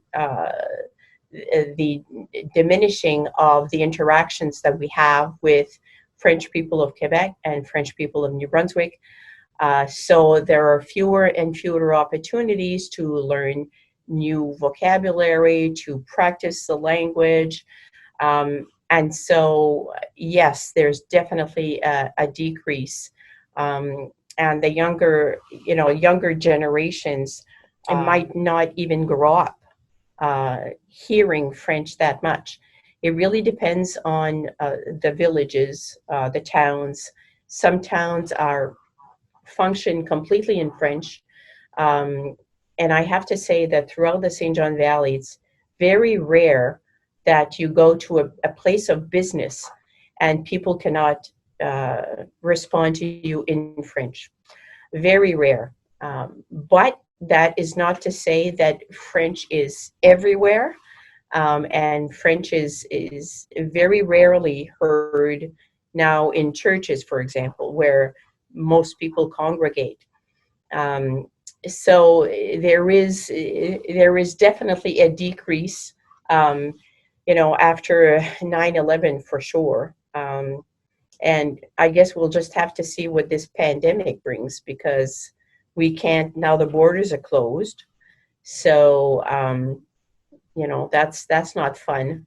diminishing of the interactions that we have with French people of Quebec and French people of New Brunswick. So there are fewer and fewer opportunities to learn new vocabulary, to practice the language. And so, yes, there's definitely a decrease. And the younger generations might not even grow up hearing French that much. It really depends on the villages, the towns. Some towns are function completely in French. Um, and I have to say that throughout the St. John Valley, it's very rare that you go to a place of business and people cannot respond to you in French. Very rare. But that is not to say that French is everywhere. And French is very rarely heard now in churches, for example, where most people congregate. Um, so there is definitely a decrease, after 9/11 for sure. And I guess we'll just have to see what this pandemic brings, because we can't, now the borders are closed. So, that's not fun.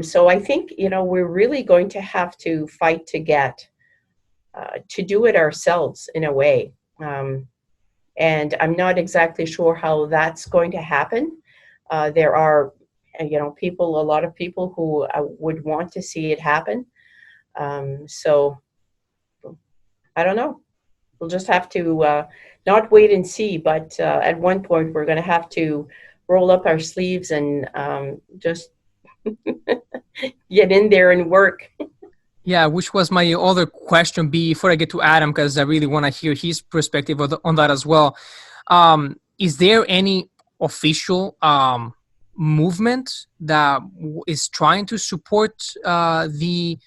So I think, we're really going to have to fight to get to do it ourselves in a way. And I'm not exactly sure how that's going to happen. There are, a lot of people who would want to see it happen. So I don't know. We'll just have to not wait and see, but at one point we're going to have to roll up our sleeves and just get in there and work. Yeah, which was my other question before I get to Adam, because I really want to hear his perspective on that as well. Is there any official movement that is trying to support the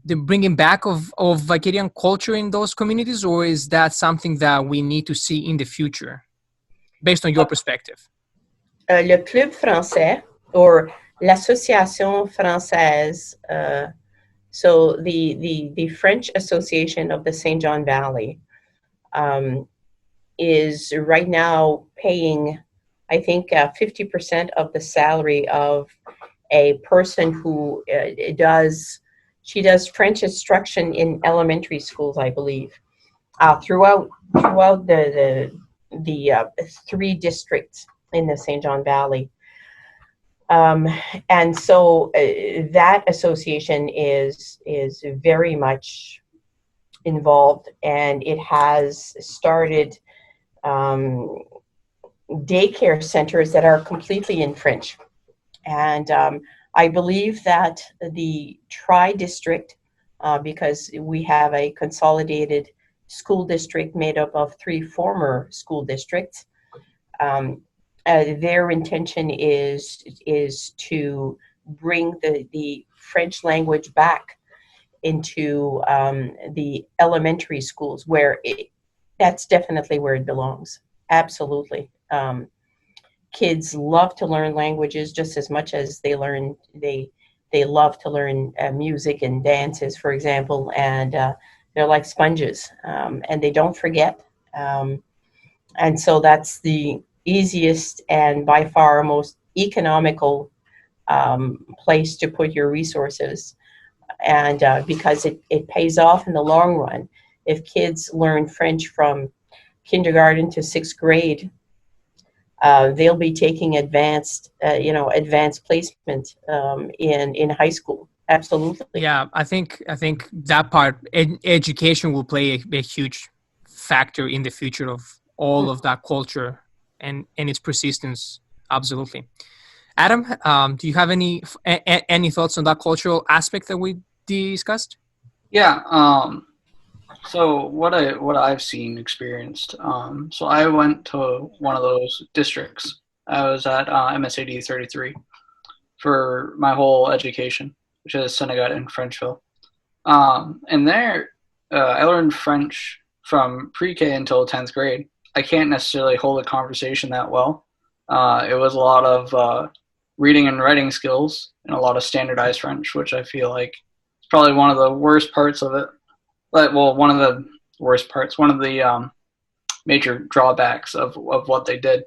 bringing back of Acadian culture in those communities, or is that something that we need to see in the future, based on your perspective? Le Club Français, or l'Association Française, so the French Association of the St. John Valley, is right now paying, I think, 50% of the salary of a person who does French instruction in elementary schools, I believe, throughout the three districts in the St. John Valley. And so that association is very much involved, and it has started daycare centers that are completely in French. And I believe that the tri-district, because we have a consolidated school district made up of three former school districts, their intention is to bring the French language back into the elementary schools, where that's definitely where it belongs. Absolutely. Kids love to learn languages just as much as they love to learn music and dances, for example, and they're like sponges, and they don't forget. And so that's the easiest and by far most economical place to put your resources, and because it pays off in the long run. If kids learn French from kindergarten to sixth grade, they'll be taking advanced placement in high school. Absolutely. Yeah, I think that part, education will play a huge factor in the future of all of that culture and its persistence. Absolutely. Adam, do you have any thoughts on that cultural aspect that we discussed? Yeah. So what I've seen, experienced. So I went to one of those districts. I was at MSAD 33 for my whole education, which is Senegat and Frenchville. And there, I learned French from pre-K until 10th grade. I can't necessarily hold a conversation that well. It was a lot of reading and writing skills and a lot of standardized French, which I feel like is probably one of the worst parts of it. One of the worst parts, one of the major drawbacks of what they did,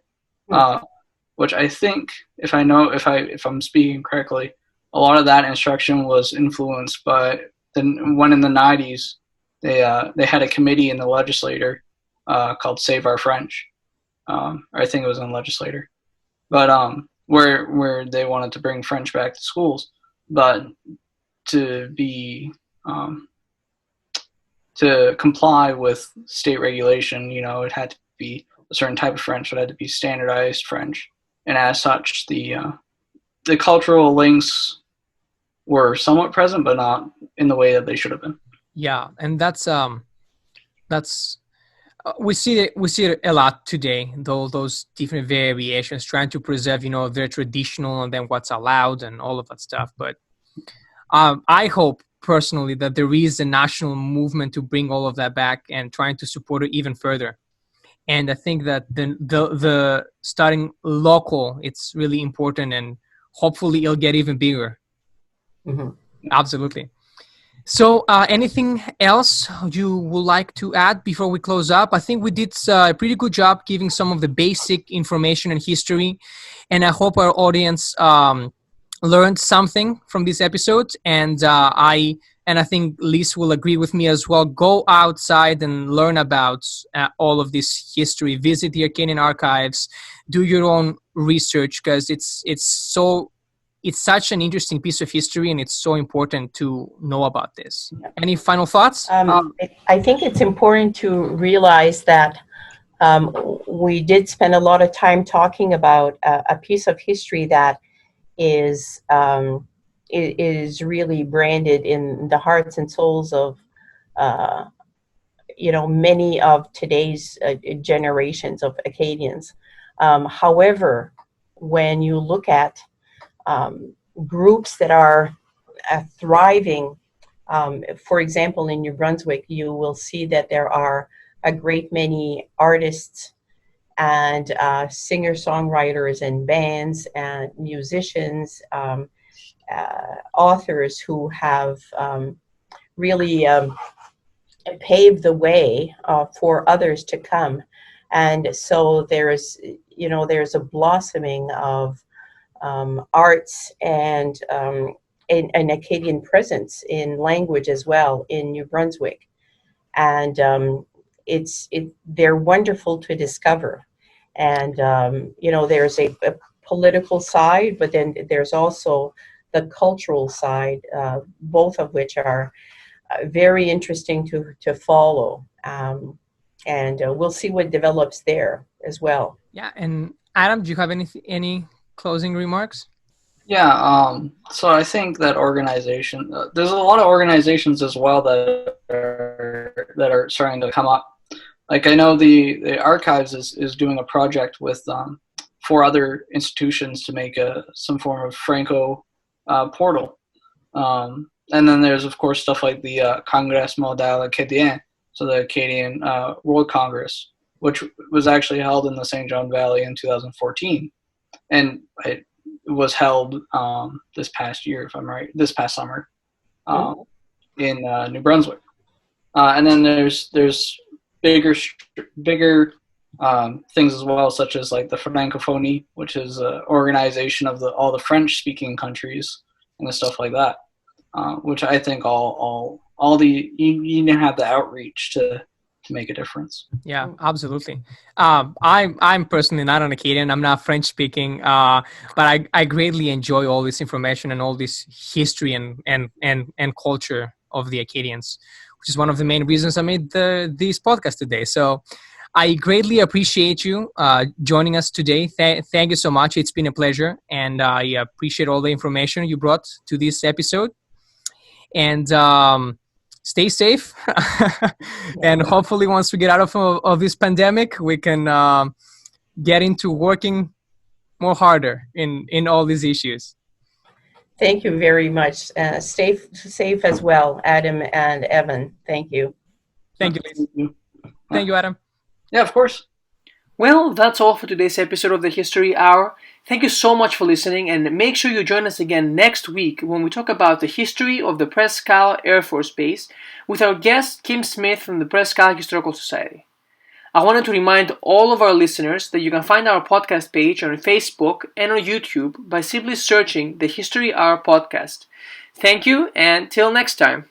which I think, if I'm speaking correctly, a lot of that instruction was influenced by when in the 90s they had a committee in the legislature called Save Our French, or I think it was in the legislature, but where they wanted to bring French back to schools, but to be to comply with state regulation, it had to be a certain type of French. It had to be standardized French, and as such, the cultural links were somewhat present, but not in the way that they should have been. Yeah, and that's we see it a lot today. Though those different variations, trying to preserve, their traditional and then what's allowed and all of that stuff. But I hope personally that there is a national movement to bring all of that back and trying to support it even further. And I think that the starting local, it's really important, and hopefully it'll get even bigger. Mm-hmm. Absolutely. So anything else you would like to add before we close up? I think we did a pretty good job giving some of the basic information and history, and I hope our audience learned something from this episode. And I think Lise will agree with me as well. Go outside and learn about all of this history. Visit the Acadian Archives. Do your own research, because it's such an interesting piece of history, and it's so important to know about this. Any final thoughts? I think it's important to realize that we did spend a lot of time talking about a piece of history that is really branded in the hearts and souls of many of today's generations of Acadians. However, when you look at groups that are thriving, for example, in New Brunswick, you will see that there are a great many artists and singer-songwriters and bands and musicians, authors who have really paved the way for others to come. And so there's a blossoming of arts and an Acadian presence in language as well in New Brunswick. And they're wonderful to discover. And, there's a political side, but then there's also the cultural side, both of which are very interesting to follow. And we'll see what develops there as well. Yeah. And Adam, do you have any closing remarks? Yeah, so I think that organization, there's a lot of organizations as well that are starting to come up. Like, I know the Archives is doing a project with 4 other institutions to make some form of Franco portal. And then there's, of course, stuff like the Congrès Mondial Acadien, so the Acadian World Congress, which was actually held in the St. John Valley in 2014. And it was held this past year, if I'm right, this past summer in New Brunswick. And then there's bigger things as well, such as like the Francophonie, which is an organization of all the French-speaking countries and stuff like that, which I think you need to have the outreach to make a difference. Yeah, absolutely. I'm personally not an Acadian. I'm not French speaking, but I greatly enjoy all this information and all this history and culture of the Acadians, which is one of the main reasons I made this podcast today. So I greatly appreciate you joining us today. Thank you so much. It's been a pleasure, and I appreciate all the information you brought to this episode. And stay safe. And hopefully once we get out of this pandemic, we can get into working more harder in all these issues. Thank you very much. Stay safe as well, Adam and Evan. Thank you. Thank you, Lise. Thank you, Adam. Yeah, of course. Well, that's all for today's episode of the History Hour. Thank you so much for listening, and make sure you join us again next week when we talk about the history of the Presque Isle Air Force Base with our guest Kim Smith from the Presque Isle Historical Society. I wanted to remind all of our listeners that you can find our podcast page on Facebook and on YouTube by simply searching the History Hour podcast. Thank you, and till next time.